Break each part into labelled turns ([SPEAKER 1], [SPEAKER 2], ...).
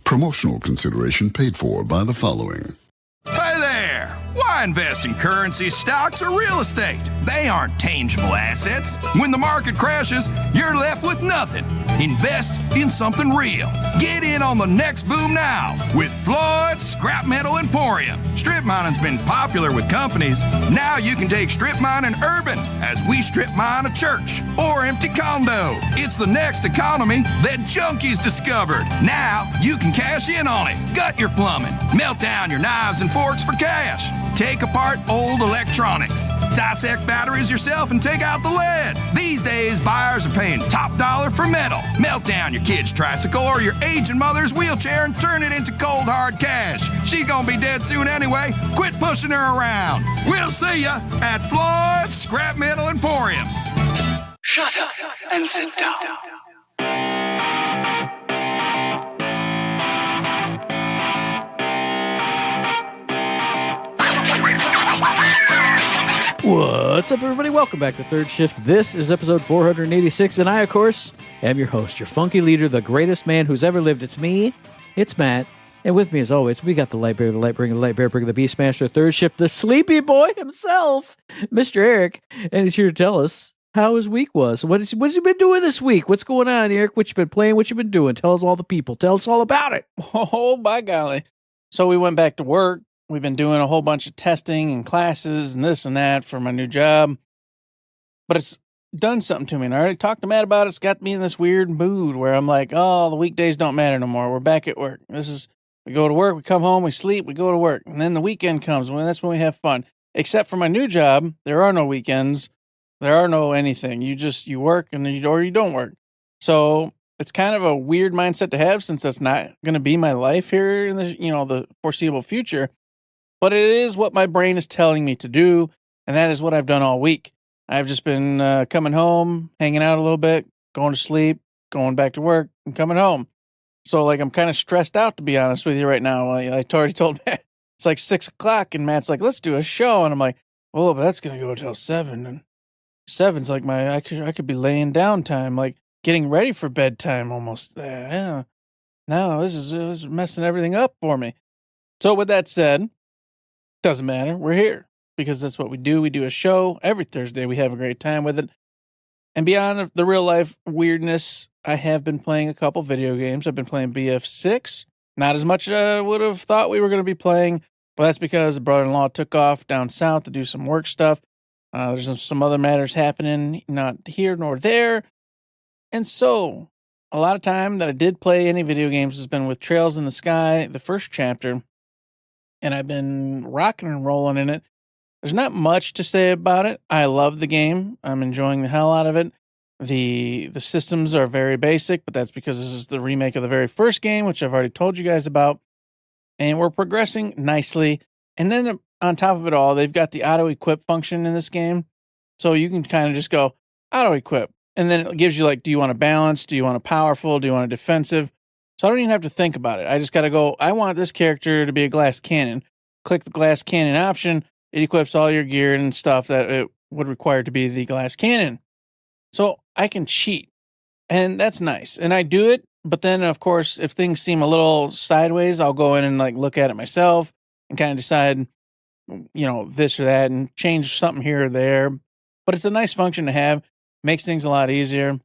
[SPEAKER 1] Promotional consideration paid for by the following.
[SPEAKER 2] Hey there! Why invest in currency, stocks, or real estate? They aren't tangible assets. When the market crashes, you're left with nothing. Invest in something real. Get in on the next boom now with Floyd's Scrap Metal Emporium. Strip mining's been popular with companies. Now you can take strip mining urban as we strip mine a church or empty condo. It's the next economy that junkies discovered. Now you can cash in on it. Gut your plumbing. Melt down your knives and forks for cash. Take apart old electronics. Dissect batteries yourself and take out the lead. These days, buyers are paying top dollar for metal. Melt down your kid's tricycle or your aging mother's wheelchair and turn it into cold hard cash. She's gonna be dead soon anyway. Quit pushing her around. We'll see ya at Floyd's Scrap Metal Emporium.
[SPEAKER 3] Shut up and sit down.
[SPEAKER 4] What's up, everybody? Welcome back to Third Shift. This is episode 486, and I, of course, am your host, your funky leader, the greatest man who's ever lived. It's me, it's Matt, and with me, as always, we got the light bearer, the light bringer, the light bearer, the beast master, Third Shift, the sleepy boy himself, Mr. Eric, and he's here to tell us how his week was. What's he been doing this week? What's going on, Eric? What you been playing? What you been doing? Tell us all the people. Tell us all about it.
[SPEAKER 5] Oh, by golly. So we went back to work. We've been doing a whole bunch of testing and classes and this and that for my new job. But it's done something to me. And I already talked to Matt about it. It's got me in this weird mood where I'm like, oh, the weekdays don't matter no more. We're back at work. We go to work, we come home, we sleep, we go to work. And then the weekend comes. That's when we have fun. Except for my new job, there are no weekends. There are no anything. You work or you don't work. So it's kind of a weird mindset to have since that's not going to be my life here in the foreseeable future. But it is what my brain is telling me to do, and that is what I've done all week. I've just been coming home, hanging out a little bit, going to sleep, going back to work, and coming home. So, I'm kind of stressed out, to be honest with you right now. I already told Matt, it's like 6 o'clock, and Matt's like, let's do a show. And I'm like, oh, but that's going to go until 7. And 7's like I could be laying down time, getting ready for bedtime almost. Yeah. No, this is messing everything up for me. So, with that said, doesn't matter. We're here because that's what we do. We do a show every Thursday. We have a great time with it. And beyond the real life weirdness, I have been playing a couple video games. I've been playing BF6. Not as much as I would have thought we were going to be playing, but that's because the brother-in-law took off down south to do some work stuff. There's some other matters happening, not here nor there. And so, a lot of time that I did play any video games has been with Trails in the Sky, the first chapter. And I've been rocking and rolling in it. There's not much to say about it. I love the game. I'm enjoying the hell out of it. The systems are very basic, but that's because this is the remake of the very first game, which I've already told you guys about. And we're progressing nicely. And then on top of it all, they've got the auto-equip function in this game. So you can kind of just go auto-equip. And then it gives you do you want a balance? Do you want a powerful? Do you want a defensive? So I don't even have to think about it. I just got to go, I want this character to be a glass cannon. Click the glass cannon option. It equips all your gear and stuff that it would require to be the glass cannon. So I can cheat. And that's nice. And I do it. But then, of course, if things seem a little sideways, I'll go in and look at it myself and kind of decide, this or that and change something here or there. But it's a nice function to have. Makes things a lot easier.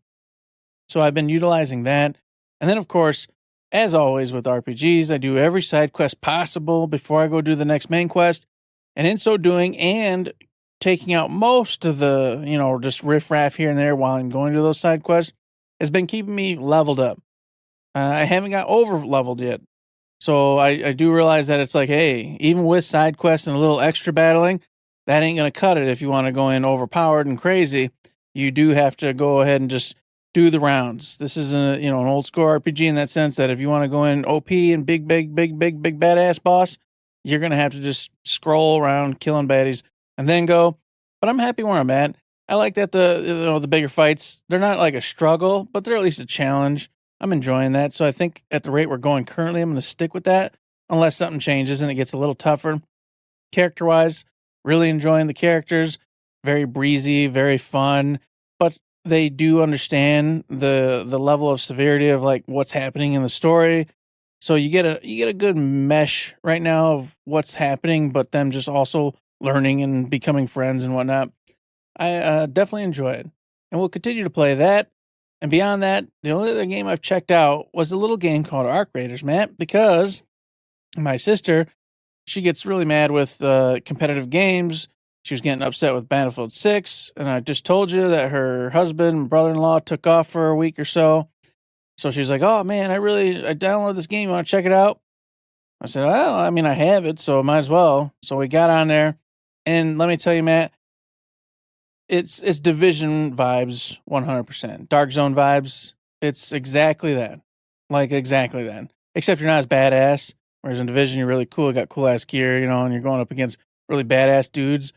[SPEAKER 5] So I've been utilizing that. And then, of course, as always with RPGs, I do every side quest possible before I go do the next main quest. And in so doing, and taking out most of the, just riffraff here and there while I'm going to those side quests, has been keeping me leveled up. I haven't got over leveled yet. So I do realize that it's hey, even with side quests and a little extra battling, that ain't going to cut it if you want to go in overpowered and crazy. You do have to go ahead and just do the rounds. This is an old school RPG in that sense that if you want to go in OP and big badass boss, you're going to have to just scroll around killing baddies and then go. But I'm happy where I'm at. I like that the bigger fights, they're not like a struggle, but they're at least a challenge. I'm enjoying that. So I think at the rate we're going currently, I'm going to stick with that unless something changes and it gets a little tougher. Character-wise, really enjoying the characters. Very breezy, very fun. But they do understand the level of severity of what's happening in the story. So you get a good mesh right now of what's happening, but them just also learning and becoming friends and whatnot. I definitely enjoy it, and we'll continue to play that. And beyond that, the only other game I've checked out was a little game called Arc Raiders, Matt, because my sister, she gets really mad with competitive games. She was getting upset with Battlefield 6, and I just told you that her husband and brother-in-law took off for a week or so. So she's like, oh, man, I downloaded this game. You want to check it out? I said, well, I mean, I have it, so I might as well. So we got on there, and let me tell you, Matt, it's Division vibes 100%. Dark Zone vibes. It's exactly that. Like, exactly that. Except you're not as badass. Whereas in Division, you're really cool. You got cool-ass gear, and you're going up against really badass dudes.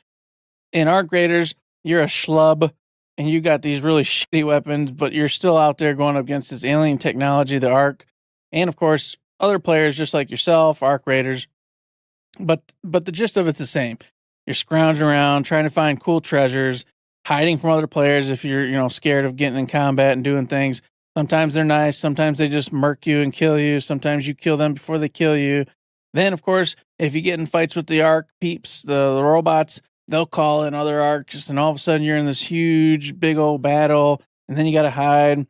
[SPEAKER 5] In Arc Raiders, you're a schlub, and you got these really shitty weapons, but you're still out there going up against this alien technology, the Arc, and of course, other players just like yourself, Arc Raiders. But the gist of it's the same. You're scrounging around, trying to find cool treasures, hiding from other players if you're scared of getting in combat and doing things. Sometimes they're nice, sometimes they just murk you and kill you, sometimes you kill them before they kill you. Then, of course, if you get in fights with the Arc peeps, the robots, they'll call in other Arcs, and all of a sudden you're in this huge, big old battle, and then you got to hide.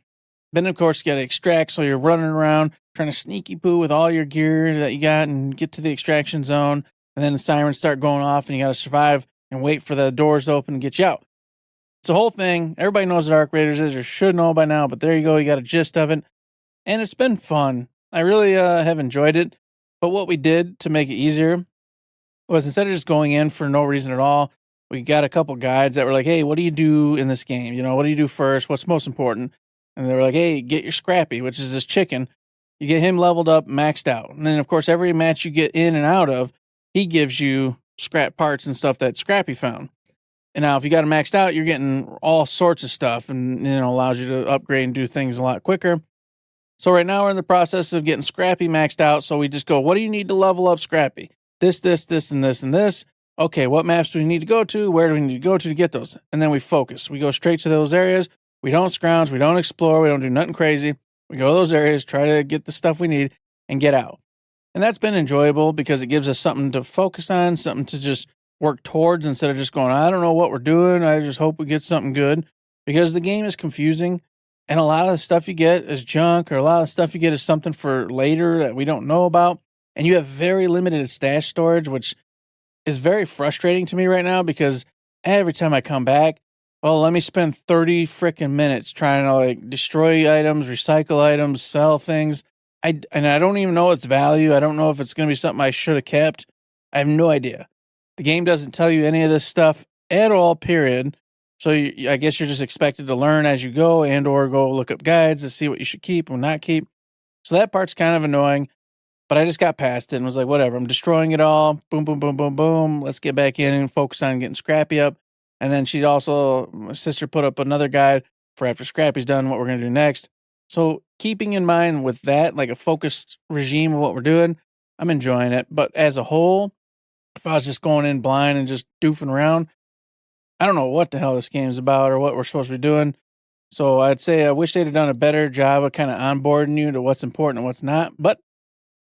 [SPEAKER 5] Then, of course, you got to extract, so you're running around trying to sneaky poo with all your gear that you got and get to the extraction zone, and then the sirens start going off, and you got to survive and wait for the doors to open and get you out. It's a whole thing. Everybody knows what Arc Raiders is, or should know by now, but there you go. You got a gist of it, and it's been fun. I really have enjoyed it, but what we did to make it easier was instead of just going in for no reason at all, we got a couple guides that were like, hey, what do you do in this game? What do you do first? What's most important? And they were like, hey, get your Scrappy, which is this chicken. You get him leveled up, maxed out. And then, of course, every match you get in and out of, he gives you scrap parts and stuff that Scrappy found. And now if you got him maxed out, you're getting all sorts of stuff and allows you to upgrade and do things a lot quicker. So right now we're in the process of getting Scrappy maxed out. So we just go, what do you need to level up Scrappy? This, and this, and this. Okay, what maps do we need to go to? Where do we need to go to get those? And then we focus. We go straight to those areas. We don't scrounge. We don't explore. We don't do nothing crazy. We go to those areas, try to get the stuff we need, and get out. And that's been enjoyable because it gives us something to focus on, something to just work towards instead of just going, I don't know what we're doing. I just hope we get something good. Because the game is confusing, and a lot of the stuff you get is junk, or a lot of the stuff you get is something for later that we don't know about. And you have very limited stash storage, which is very frustrating to me right now because every time I come back, well, let me spend 30 freaking minutes trying to destroy items, recycle items, sell things. I don't even know its value. I don't know if it's going to be something I should have kept. I have no idea. The game doesn't tell you any of this stuff at all, period. So I guess you're just expected to learn as you go and or go look up guides to see what you should keep and not keep. So that part's kind of annoying. But I just got past it and was like, whatever, I'm destroying it all. Boom, boom, boom, boom, boom. Let's get back in and focus on getting Scrappy up. And then my sister put up another guide for after Scrappy's done, what we're going to do next. So keeping in mind with that, like a focused regime of what we're doing, I'm enjoying it. But as a whole, if I was just going in blind and just doofing around, I don't know what the hell this game's about or what we're supposed to be doing. So I'd say I wish they'd have done a better job of kind of onboarding you to what's important and what's not. But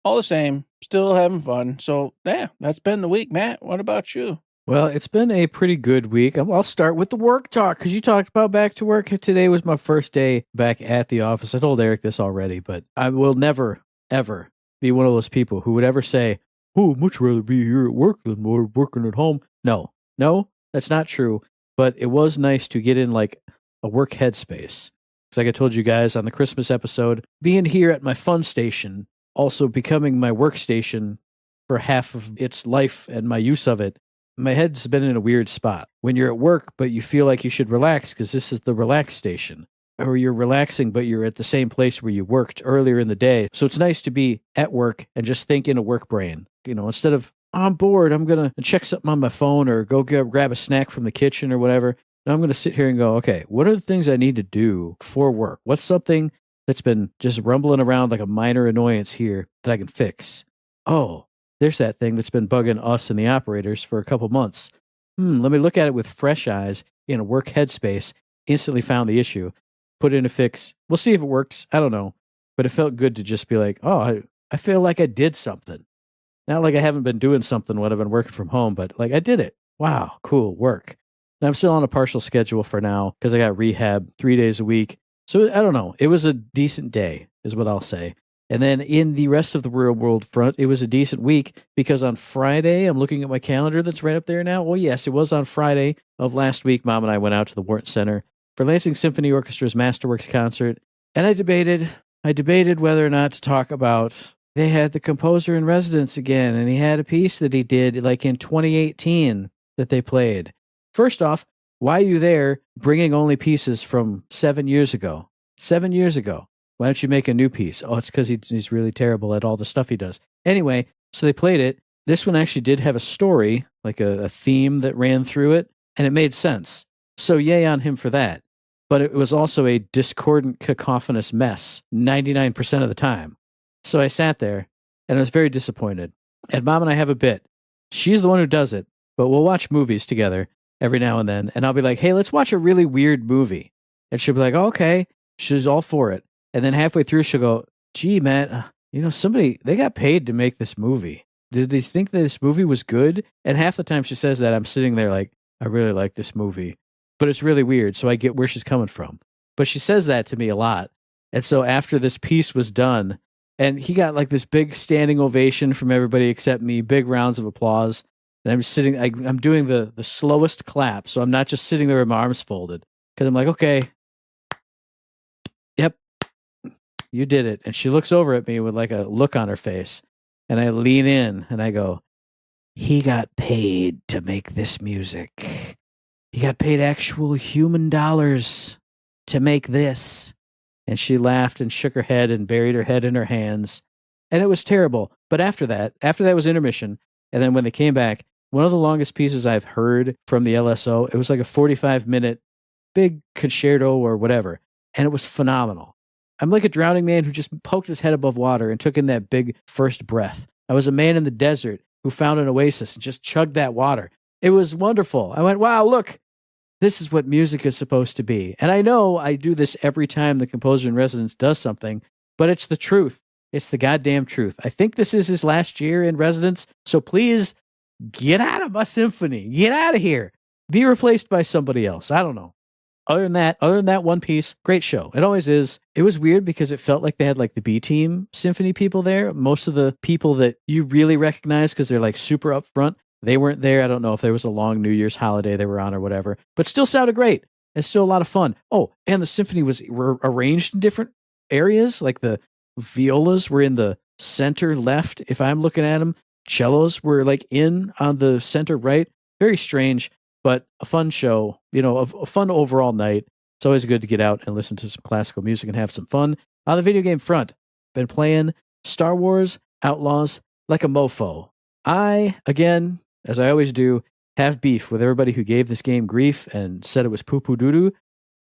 [SPEAKER 5] all the same, still having fun. So, yeah, that's been the week, Matt. What about you?
[SPEAKER 4] Well, it's been a pretty good week. I'll start with the work talk because you talked about back to work. Today was my first day back at the office. I told Eric this already, but I will never, ever be one of those people who would ever say, oh, I'd much rather be here at work than working at home. No, that's not true. But it was nice to get in like a work headspace. Because like I told you guys on the Christmas episode, being here at my fun station, also becoming my workstation for half of its life and my use of it, my head's been in a weird spot. When you're at work, but you feel like you should relax because this is the relax station. Or you're relaxing, but you're at the same place where you worked earlier in the day. So it's nice to be at work and just think in a work brain. Instead of, I'm bored, I'm going to check something on my phone or go grab a snack from the kitchen or whatever. Now I'm going to sit here and go, okay, what are the things I need to do for work? What's something that's been just rumbling around like a minor annoyance here that I can fix? Oh, there's that thing that's been bugging us and the operators for a couple months. Let me look at it with fresh eyes in a work headspace. Instantly found the issue. Put in a fix. We'll see if it works. I don't know. But it felt good to just be like, oh, I feel like I did something. Not like I haven't been doing something when I've been working from home, but like I did it. Wow, cool, work. Now I'm still on a partial schedule for now because I got rehab 3 days a week. So I don't know. It was a decent day, is what I'll say. And then in the rest of the real world front, it was a decent week because on Friday, I'm looking at my calendar that's right up there now. Well, yes, it was on Friday of last week. Mom and I went out to the Wharton Center for Lansing Symphony Orchestra's Masterworks concert. And I debated whether or not to talk about, they had the composer in residence again, and he had a piece that he did like in 2018 that they played. First off, why are you there bringing only pieces from 7 years ago? 7 years ago. Why don't you make a new piece? Oh, it's because he's really terrible at all the stuff he does. Anyway, so they played it. This one actually did have a story, like a theme that ran through it, and it made sense. So yay on him for that. But it was also a discordant, cacophonous mess 99% of the time. So I sat there, and I was very disappointed. And Mom and I have a bit. She's the one who does it, but we'll watch movies together every now and then, and I'll be like, hey, let's watch a really weird movie. And she'll be like, oh, okay. She's all for it. And then halfway through, she'll go, gee, man, they got paid to make this movie. Did they think that this movie was good? And half the time she says that, I'm sitting there like, I really like this movie. But it's really weird, so I get where she's coming from. But she says that to me a lot. And so after this piece was done, and he got like this big standing ovation from everybody except me, big rounds of applause. And I'm just sitting, I'm doing the slowest clap, so I'm not just sitting there with my arms folded. Because I'm like, okay, yep, you did it. And she looks over at me with like a look on her face. And I lean in and I go, he got paid to make this music. He got paid actual human dollars to make this. And she laughed and shook her head and buried her head in her hands. And it was terrible. But after that was intermission. And then when they came back, one of the longest pieces I've heard from the LSO, it was like a 45-minute big concerto or whatever. And it was phenomenal. I'm like a drowning man who just poked his head above water and took in that big first breath. I was a man in the desert who found an oasis and just chugged that water. It was wonderful. I went, wow, look, this is what music is supposed to be. And I know I do this every time the composer in residence does something, but it's the truth. It's the goddamn truth. I think this is his last year in residence, so please get out of my symphony. Get out of here. Be replaced by somebody else. I don't know. Other than that one piece, great show. It always is. It was weird because it felt like they had like the B-team symphony people there. Most of the people that you really recognize because they're like super upfront, they weren't there. I don't know if there was a long New Year's holiday they were on or whatever, but still sounded great. It's still a lot of fun. Oh, and the symphony were arranged in different areas. Like the violas were in the center left. If I'm looking at them, cellos were like in on the center right. Very strange, but a fun show, a fun overall night. It's always good to get out and listen to some classical music and have some fun. On the video game front, been playing Star Wars Outlaws like a mofo. I, again, as I always do, have beef with everybody who gave this game grief and said it was poo-poo doo-doo.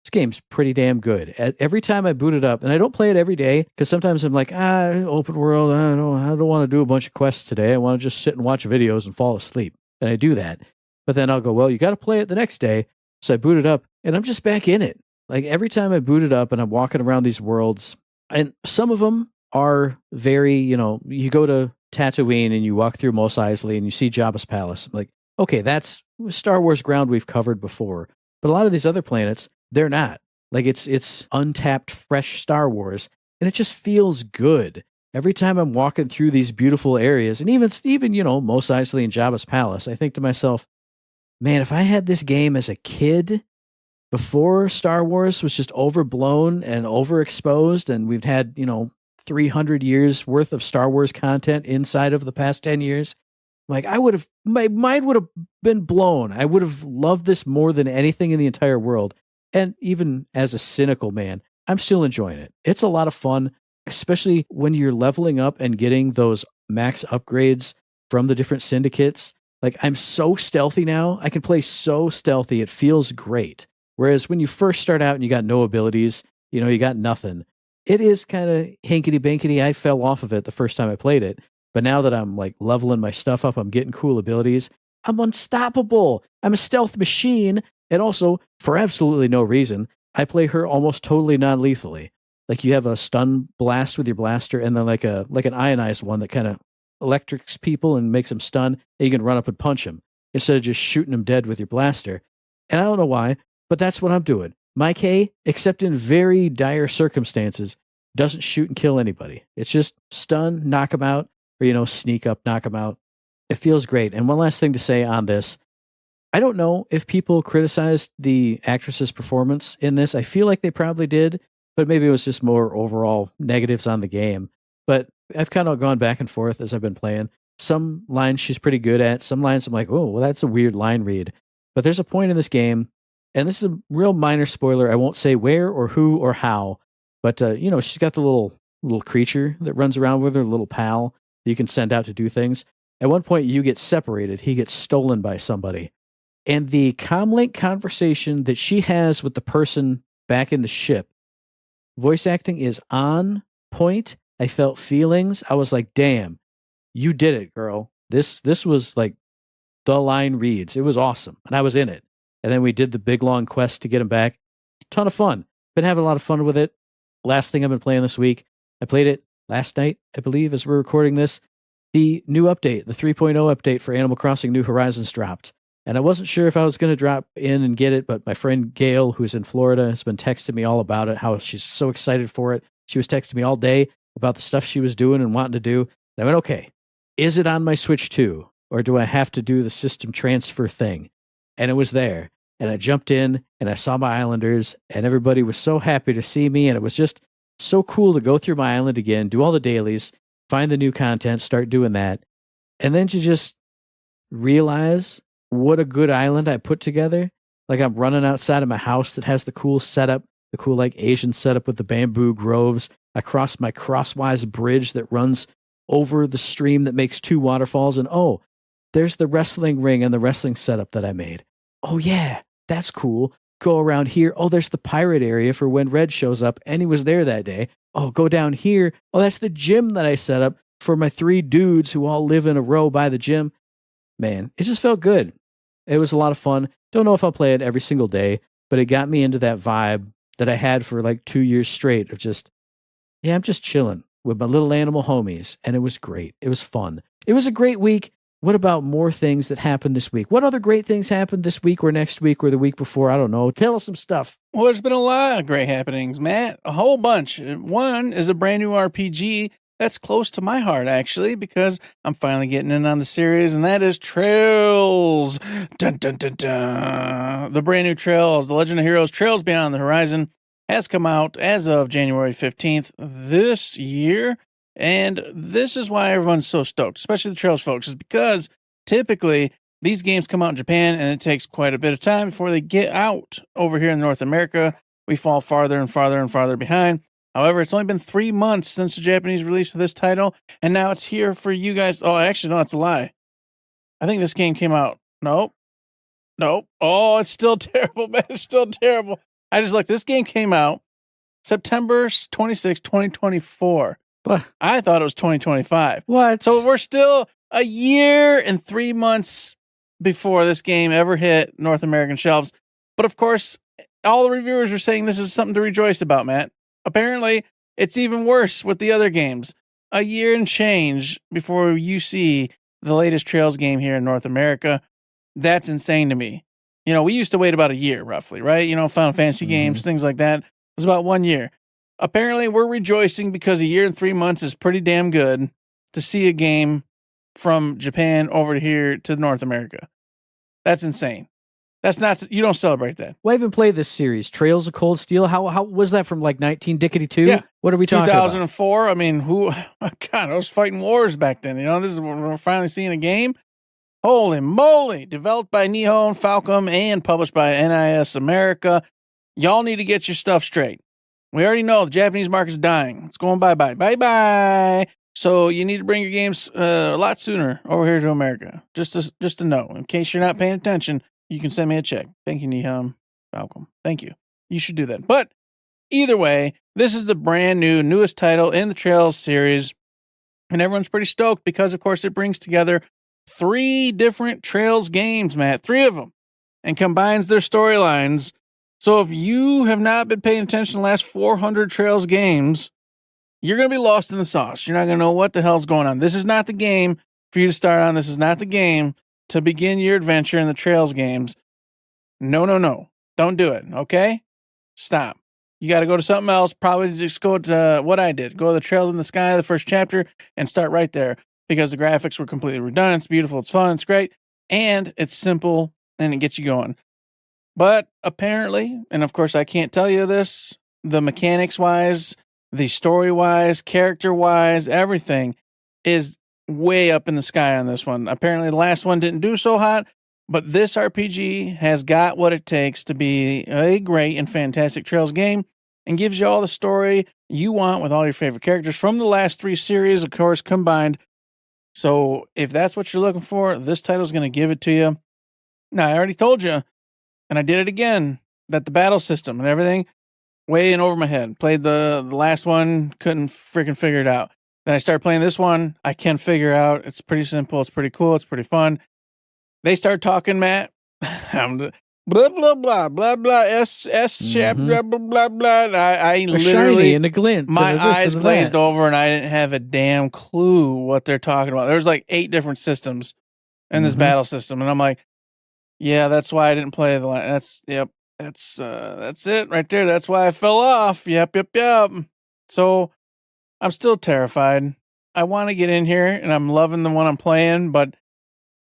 [SPEAKER 4] This game's pretty damn good. Every time I boot it up, and I don't play it every day, because sometimes I'm like, open world, I don't want to do a bunch of quests today. I want to just sit and watch videos and fall asleep. And I do that. But then I'll go, well, you got to play it the next day. So I boot it up, and I'm just back in it. Like every time I boot it up and I'm walking around these worlds, and some of them are very, you go to Tatooine and you walk through Mos Eisley and you see Jabba's palace. I'm like, okay, that's Star Wars ground we've covered before. But a lot of these other planets, they're not. Like it's untapped, fresh Star Wars, and it just feels good. Every time I'm walking through these beautiful areas, and even Mos Eisley and Jabba's palace, I think to myself, man, if I had this game as a kid before Star Wars was just overblown and overexposed, and we've had, 300 years worth of Star Wars content inside of the past 10 years, like my mind would have been blown. I would have loved this more than anything in the entire world. And even as a cynical man, I'm still enjoying it. It's a lot of fun, especially when you're leveling up and getting those max upgrades from the different syndicates. Like I'm so stealthy now. I can play so stealthy. It feels great. Whereas when you first start out and you got no abilities, you got nothing. It is kind of hinkety-binkety. I fell off of it the first time I played it. But now that I'm like leveling my stuff up, I'm getting cool abilities. I'm unstoppable. I'm a stealth machine. And also, for absolutely no reason, I play her almost totally non-lethally. Like you have a stun blast with your blaster, and then like an ionized one that kind of electrics people and makes them stun. And you can run up and punch them instead of just shooting them dead with your blaster. And I don't know why, but that's what I'm doing. My K, except in very dire circumstances, doesn't shoot and kill anybody. It's just stun, knock them out, or, sneak up, knock them out. It feels great. And one last thing to say on this. I don't know if people criticized the actress's performance in this. I feel like they probably did, but maybe it was just more overall negatives on the game. But I've kind of gone back and forth as I've been playing. Some lines she's pretty good at. Some lines I'm like, oh, well, that's a weird line read. But there's a point in this game, and this is a real minor spoiler. I won't say where or who or how, but she's got the little creature that runs around with her, little pal that you can send out to do things. At one point, you get separated. He gets stolen by somebody. And the comlink conversation that she has with the person back in the ship, voice acting is on point. I felt feelings. I was like, damn, you did it, girl. This was like the line reads. It was awesome. And I was in it. And then we did the big long quest to get him back. Ton of fun. Been having a lot of fun with it. Last thing I've been playing this week. I played it last night, I believe, as we're recording this. The new update, the 3.0 update for Animal Crossing New Horizons dropped. And I wasn't sure if I was going to drop in and get it, but my friend Gail, who's in Florida, has been texting me all about it, how she's so excited for it. She was texting me all day about the stuff she was doing and wanting to do. And I went, okay, is it on my Switch too? Or do I have to do the system transfer thing? And it was there. And I jumped in and I saw my islanders and everybody was so happy to see me. And it was just so cool to go through my island again, do all the dailies, find the new content, start doing that. And then to just realize what a good island I put together. Like I'm running outside of my house that has the cool setup, the cool like Asian setup with the bamboo groves. I cross my crosswise bridge that runs over the stream that makes two waterfalls. And oh, there's the wrestling ring and the wrestling setup that I made. Oh yeah, that's cool. Go around here. Oh, there's the pirate area for when Red shows up. And he was there that day. Oh, go down here. Oh, that's the gym that I set up for my 3 dudes who all live in a row by the gym. Man, it just felt good. It was a lot of fun. Don't know if I'll play it every single day, but it got me into that vibe that I had for like 2 years straight of just, yeah, I'm just chilling with my little animal homies. And it was great. It was fun. It was a great week. What about more things that happened this week? What other great things happened this week or next week or the week before? I don't know. Tell us some stuff.
[SPEAKER 5] Well, there's been a lot of great happenings, Matt. A whole bunch. One is a brand new RPG that's close to my heart, actually, because I'm finally getting in on the series, and that is Trails. Dun, dun, dun, dun. The brand new Trails, The Legend of Heroes, Trails Beyond the Horizon, has come out as of January 15th this year. And this is why everyone's so stoked, especially the Trails folks, is because typically these games come out in Japan and it takes quite a bit of time before they get out over here in North America. We fall farther and farther and farther behind. However, it's only been 3 months since the Japanese release of this title, and now it's here for you guys. Oh, actually, no, it's a lie. I think this game came out. Nope. Oh, it's still terrible, man. It's still terrible. I just looked. This game came out September 26, 2024.
[SPEAKER 4] What?
[SPEAKER 5] I thought it was 2025.
[SPEAKER 4] What?
[SPEAKER 5] So we're still a year and 3 months before this game ever hit North American shelves. But of course, all the reviewers are saying this is something to rejoice about, Matt. Apparently, it's even worse with the other games. A year and change before you see the latest Trails game here in North America. That's insane to me. We used to wait about a year, roughly, right? Final Fantasy games, things like that. It was about 1 year. Apparently, we're rejoicing because a year and 3 months is pretty damn good to see a game from Japan over here to North America. That's insane. That's not, you don't celebrate that.
[SPEAKER 4] Well, I haven't played this series, Trails of Cold Steel. How was that from like 1992? Yeah. What are we talking
[SPEAKER 5] 2004. About? I mean, God, I was fighting wars back then. This is when we're finally seeing a game. Holy moly. Developed by Nihon, Falcom, and published by NIS America. Y'all need to get your stuff straight. We already know the Japanese market's dying. It's going bye-bye. Bye-bye. So you need to bring your games a lot sooner over here to America. Just to know. In case you're not paying attention, you can send me a check. Thank you, Nihon, Falcom. Thank you. You should do that. But either way, this is the brand new, newest title in the Trails series. And everyone's pretty stoked because, of course, it brings together 3 different Trails games, Matt. 3 of them. And combines their storylines So if you have not been paying attention to the last 400 Trails games, you're going to be lost in the sauce. You're not going to know what the hell's going on. This is not the game for you to start on. This is not the game to begin your adventure in the Trails games. No. Don't do it, okay? Stop. You got to go to something else. Probably just go to what I did. Go to the Trails in the Sky, the first chapter, and start right there because the graphics were completely redundant. It's beautiful. It's fun. It's great. And it's simple, and it gets you going. But apparently, and of course I can't tell you this, the mechanics-wise, the story-wise, character-wise, everything is way up in the sky on this one. Apparently the last one didn't do so hot, but this RPG has got what it takes to be a great and fantastic Trails game and gives you all the story you want with all your favorite characters from the last 3 series, of course, combined. So if that's what you're looking for, this title's going to give it to you. Now, I already told you, and I did it again, that the battle system and everything, way in over my head. Played the last one, couldn't freaking figure it out. Then I started playing this one, I can figure out. It's pretty simple, it's pretty cool, it's pretty fun. They start talking, Matt. I'm blah, blah, blah, blah, blah, S, blah, blah, blah, blah. I literally,
[SPEAKER 4] shiny and a glint.
[SPEAKER 5] my
[SPEAKER 4] and a this
[SPEAKER 5] eyes
[SPEAKER 4] and
[SPEAKER 5] glazed
[SPEAKER 4] that.
[SPEAKER 5] over and I didn't have a damn clue what they're talking about. There's like 8 different systems in this battle system. And I'm like, yeah, that's why I didn't play the last. That's it right there. That's why I fell off. Yep. So I'm still terrified. I want to get in here and I'm loving the one I'm playing, but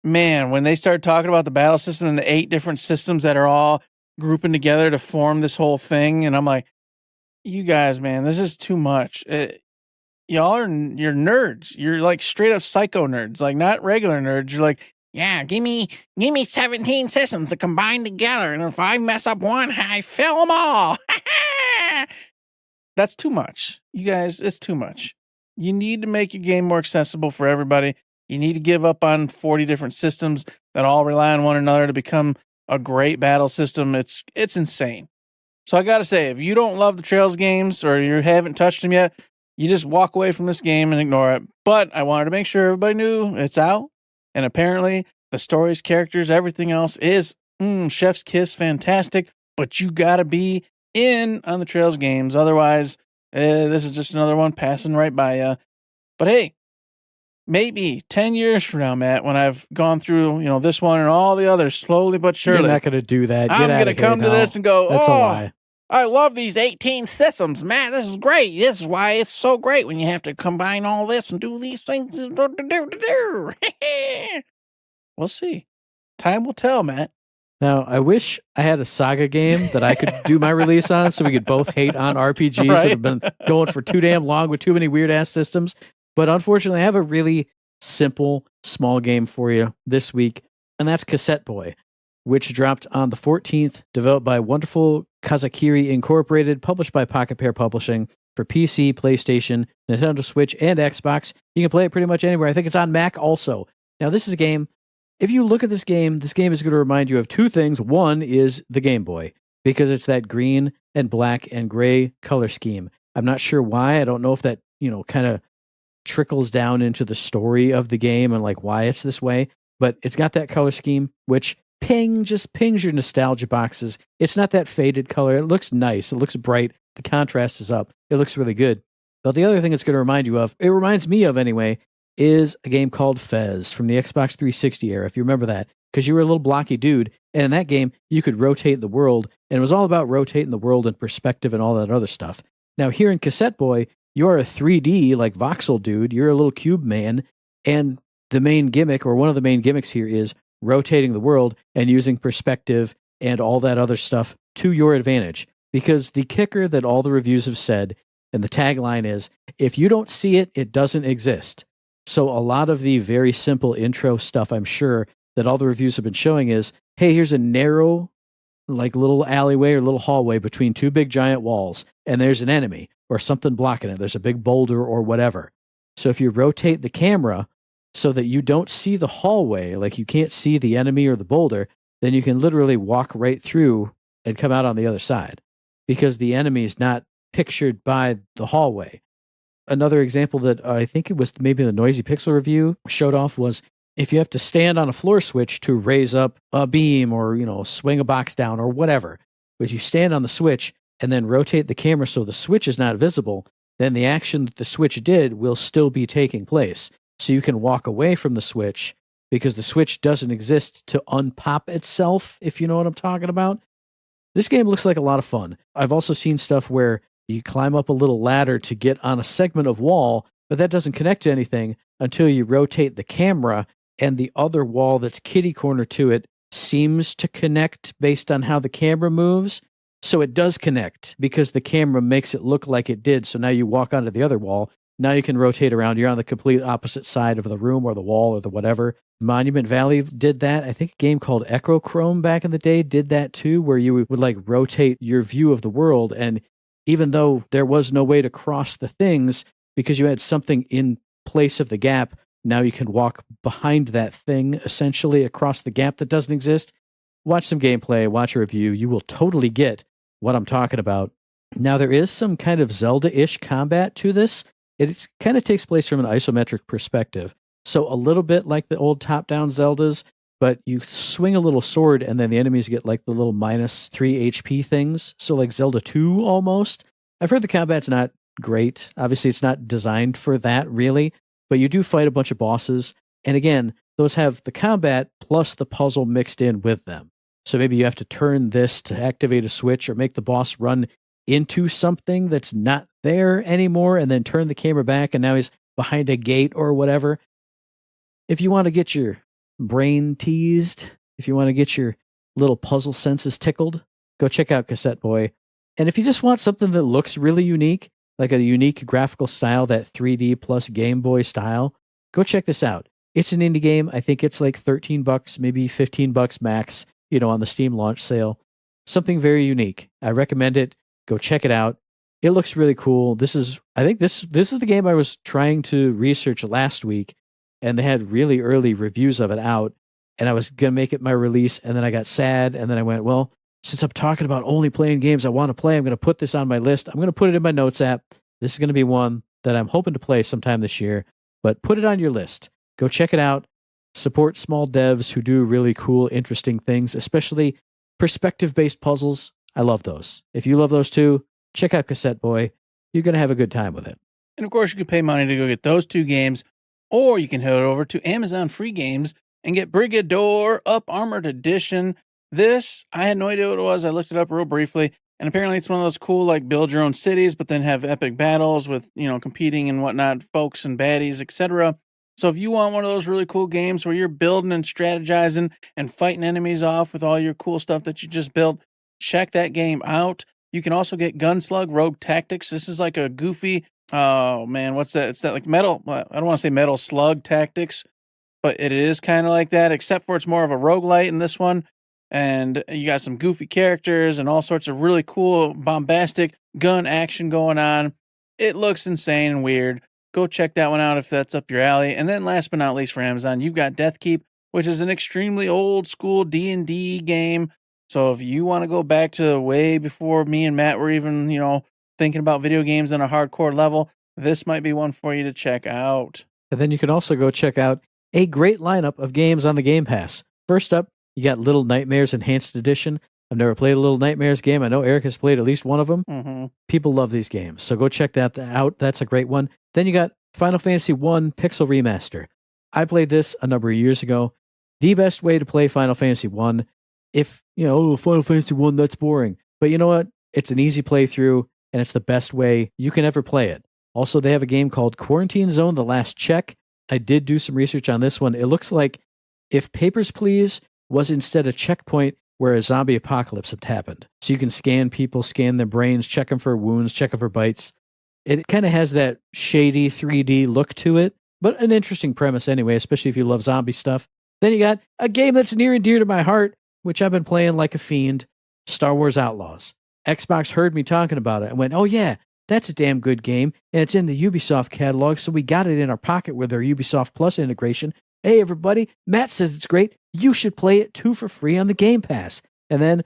[SPEAKER 5] man, when they start talking about the battle system and the 8 different systems that are all grouping together to form this whole thing, and I'm like, you guys, man, this is too much. You're nerds. You're like straight up psycho nerds, like not regular nerds. You're like, yeah, give me 17 systems to combine together, and if I mess up one, I fill them all. That's too much. You guys, it's too much. You need to make your game more accessible for everybody. You need to give up on 40 different systems that all rely on one another to become a great battle system. It's insane. So I got to say, if you don't love the Trails games or you haven't touched them yet, you just walk away from this game and ignore it. But I wanted to make sure everybody knew it's out. And apparently the stories, characters, everything else is chef's kiss fantastic. But you got to be in on the Trails games. Otherwise, this is just another one passing right by you. But hey, maybe 10 years from now, Matt, when I've gone through, this one and all the others slowly but surely.
[SPEAKER 4] You're not going to do that.
[SPEAKER 5] I'm going to come to this and go,
[SPEAKER 4] That's a lie.
[SPEAKER 5] I love these 18 systems, Matt. This is great. This is why it's so great when you have to combine all this and do these things. We'll see. Time will tell, Matt.
[SPEAKER 4] Now, I wish I had a Saga game that I could do my release on so we could both hate on RPGs that have been going for too damn long with too many weird-ass systems. But unfortunately, I have a really simple, small game for you this week, and that's Cassette Boy, which dropped on the 14th, developed by wonderful Kazakiri Incorporated, published by Pocket Pair Publishing for PC, PlayStation, Nintendo Switch, and Xbox. You can play it pretty much anywhere. I think it's on Mac also. Now, this is a game, if you look at this game is going to remind you of 2 things. One is the Game Boy, because it's that green and black and gray color scheme. I'm not sure why. I don't know if that, kind of trickles down into the story of the game and like why it's this way, but it's got that color scheme, which just pings your nostalgia boxes. It's not that faded color. It looks nice. It looks bright. The contrast is up. It looks really good. But the other thing it's going to remind you of, it reminds me of anyway, is a game called Fez from the Xbox 360 era, if you remember that, because you were a little blocky dude, and in that game, you could rotate the world, and it was all about rotating the world in perspective and all that other stuff. Now, here in Cassette Boy, you are a 3D, like voxel dude, you're a little cube man, and the main gimmick, or one of the main gimmicks here, is rotating the world and using perspective and all that other stuff to your advantage. Because the kicker that all the reviews have said, and the tagline is, if you don't see it, it doesn't exist. So a lot of the very simple intro stuff, I'm sure, that all the reviews have been showing is, hey, here's a narrow, like little alleyway or little hallway between 2 big giant walls, and there's an enemy or something blocking it. There's a big boulder or whatever. So if you rotate the camera so that you don't see the hallway, like you can't see the enemy or the boulder, then you can literally walk right through and come out on the other side because the enemy is not pictured by the hallway. Another example that I think it was maybe the Noisy Pixel review showed off was if you have to stand on a floor switch to raise up a beam or, swing a box down or whatever, But you stand on the switch and then rotate the camera so the switch is not visible, then the action that the switch did will still be taking place. So you can walk away from the switch because the switch doesn't exist to unpop itself, if you know what I'm talking about. This game looks like a lot of fun. I've also seen stuff where you climb up a little ladder to get on a segment of wall, but that doesn't connect to anything until you rotate the camera, and the other wall that's kitty corner to it seems to connect based on how the camera moves. So it does connect because the camera makes it look like it did. So now you walk onto the other wall. Now you can rotate around. You're on the complete opposite side of the room or the wall or the whatever. Monument Valley did that. I think a game called Echrochrome back in the day did that too, where you would like rotate your view of the world. And even though there was no way to cross the things because you had something in place of the gap, now you can walk behind that thing, essentially across the gap that doesn't exist. Watch some gameplay, watch a review. You will totally get what I'm talking about. Now, there is some kind of Zelda-ish combat to this. It kind of takes place from an isometric perspective. So a little bit like the old top-down Zeldas, but you swing a little sword and then the enemies get like the little minus 3 HP things. So like Zelda 2 almost. I've heard the combat's not great. Obviously, it's not designed for that really, but you do fight a bunch of bosses. And again, those have the combat plus the puzzle mixed in with them. So maybe you have to turn this to activate a switch or make the boss run into something that's not there anymore and then turn the camera back and now he's behind a gate or whatever. If you want to get your brain teased, if you want to get your little puzzle senses tickled, go check out Cassette Boy. And if you just want something that looks really unique, like a unique graphical style, that 3D plus Game Boy style, go check this out. It's an indie game. I think it's like $13, maybe $15 max, on the Steam launch sale. Something very unique. I recommend it. Go check it out. It looks really cool. I think this is the game I was trying to research last week, and they had really early reviews of it out, and I was going to make it my release, and then I got sad, and then I went, well, since I'm talking about only playing games I want to play, I'm going to put this on my list. I'm going to put it in my notes app. This is going to be one that I'm hoping to play sometime this year, but put it on your list. Go check it out. Support small devs who do really cool, interesting things, especially perspective-based puzzles. I love those. If you love those too, check out Cassette Boy. You're going to have a good time with it.
[SPEAKER 5] And of course, you can pay money to go get those 2 games, or you can head over to Amazon Free Games and get Brigador Up Armored Edition. This, I had no idea what it was. I looked it up real briefly, and apparently it's one of those cool, like, build your own cities, but then have epic battles with, competing and whatnot, folks and baddies, etc. So if you want one of those really cool games where you're building and strategizing and fighting enemies off with all your cool stuff that you just built, check that game out. You can also get Gunslug Rogue Tactics. This is like a goofy, oh man, what's that? It's that like metal, I don't want to say Metal Slug Tactics, but it is kind of like that, except for it's more of a roguelite in this one. And you got some goofy characters and all sorts of really cool, bombastic gun action going on. It looks insane and weird. Go check that one out if that's up your alley. And then last but not least for Amazon, you've got Deathkeep, which is an extremely old school D&D game. So if you want to go back to way before me and Matt were even, thinking about video games on a hardcore level, this might be one for you to check out.
[SPEAKER 4] And then you can also go check out a great lineup of games on the Game Pass. First up, you got Little Nightmares Enhanced Edition. I've never played a Little Nightmares game. I know Eric has played at least one of them.
[SPEAKER 5] Mm-hmm.
[SPEAKER 4] People love these games, so go check that out. That's a great one. Then you got Final Fantasy 1 Pixel Remaster. I played this a number of years ago. The best way to play Final Fantasy 1, if, Final Fantasy 1, that's boring. But you know what? It's an easy playthrough, and it's the best way you can ever play it. Also, they have a game called Quarantine Zone: The Last Check. I did do some research on this one. It looks like if Papers, Please was instead a checkpoint where a zombie apocalypse had happened. So you can scan people, scan their brains, check them for wounds, check them for bites. It kind of has that shady 3D look to it, but an interesting premise anyway, especially if you love zombie stuff. Then you got a game that's near and dear to my heart, which I've been playing like a fiend, Star Wars Outlaws. Xbox heard me talking about it and went, oh yeah, that's a damn good game, and it's in the Ubisoft catalog, so we got it in our pocket with our Ubisoft Plus integration. Hey everybody, Matt says it's great. You should play it too for free on the Game Pass. And then,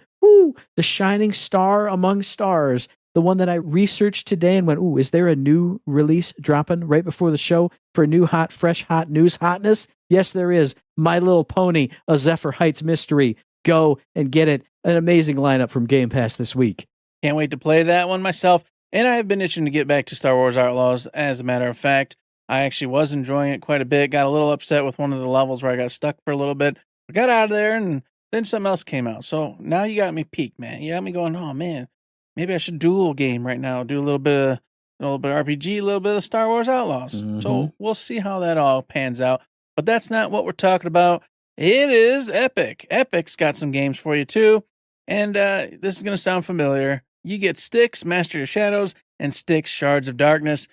[SPEAKER 4] the shining star among stars, the one that I researched today and went, is there a new release dropping right before the show for new hot, fresh, hot news hotness? Yes, there is. My Little Pony, A Zephyr Heights Mystery. Go and get it. an amazing lineup from Game Pass this week.
[SPEAKER 5] Can't wait to play that one myself. And I have been itching to get back to Star Wars Outlaws. As a matter of fact, I actually was enjoying it quite a bit. Got a little upset with one of the levels where I got stuck for a little bit. I got out of there, and then something else came out. So now you got me peaked, man. You got me going, oh, man, maybe I should dual game right now. Do a little bit of RPG, a little bit of Star Wars Outlaws.
[SPEAKER 4] Mm-hmm.
[SPEAKER 5] So we'll see how that all pans out. But that's not what we're talking about. It is Epic. Epic's got some games for you, too. And this is going to sound familiar. You get Styx, Master of Shadows, and Styx, Shards of Darkness.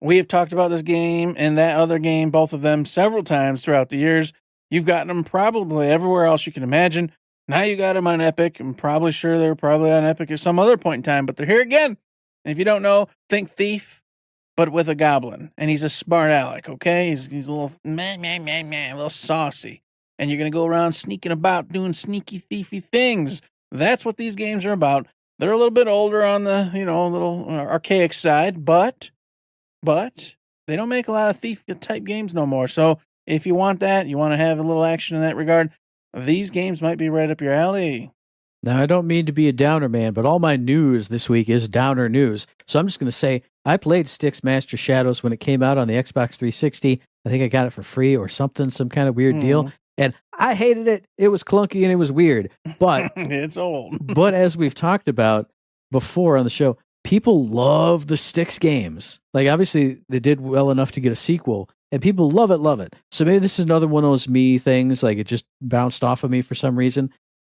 [SPEAKER 5] We have talked about this game and that other game, both of them, several times throughout the years. You've gotten them probably everywhere else you can imagine. Now you got them on Epic. I'm probably sure they're probably on Epic at some other point in time, but they're here again. And if you don't know, think Thief, but with a goblin. And he's a smart aleck, okay? He's a little a little saucy. And you're going to go around sneaking about doing sneaky, thiefy things. That's what these games are about. They're a little bit older on the, a little archaic side, but they don't make a lot of thief-type games no more. So if you want that, you want to have a little action in that regard, these games might be right up your alley.
[SPEAKER 4] Now, I don't mean to be a downer, man, but all my news this week is downer news. So I'm just going to say I played Styx Master Shadows when it came out on the Xbox 360. I think I got it for free or something, some kind of weird deal. And I hated it. It was clunky and it was weird. But
[SPEAKER 5] it's old.
[SPEAKER 4] But as we've talked about before on the show, people love the Styx games. Like, obviously, they did well enough to get a sequel, and people love it. So maybe this is another one of those me things, like it just bounced off of me for some reason.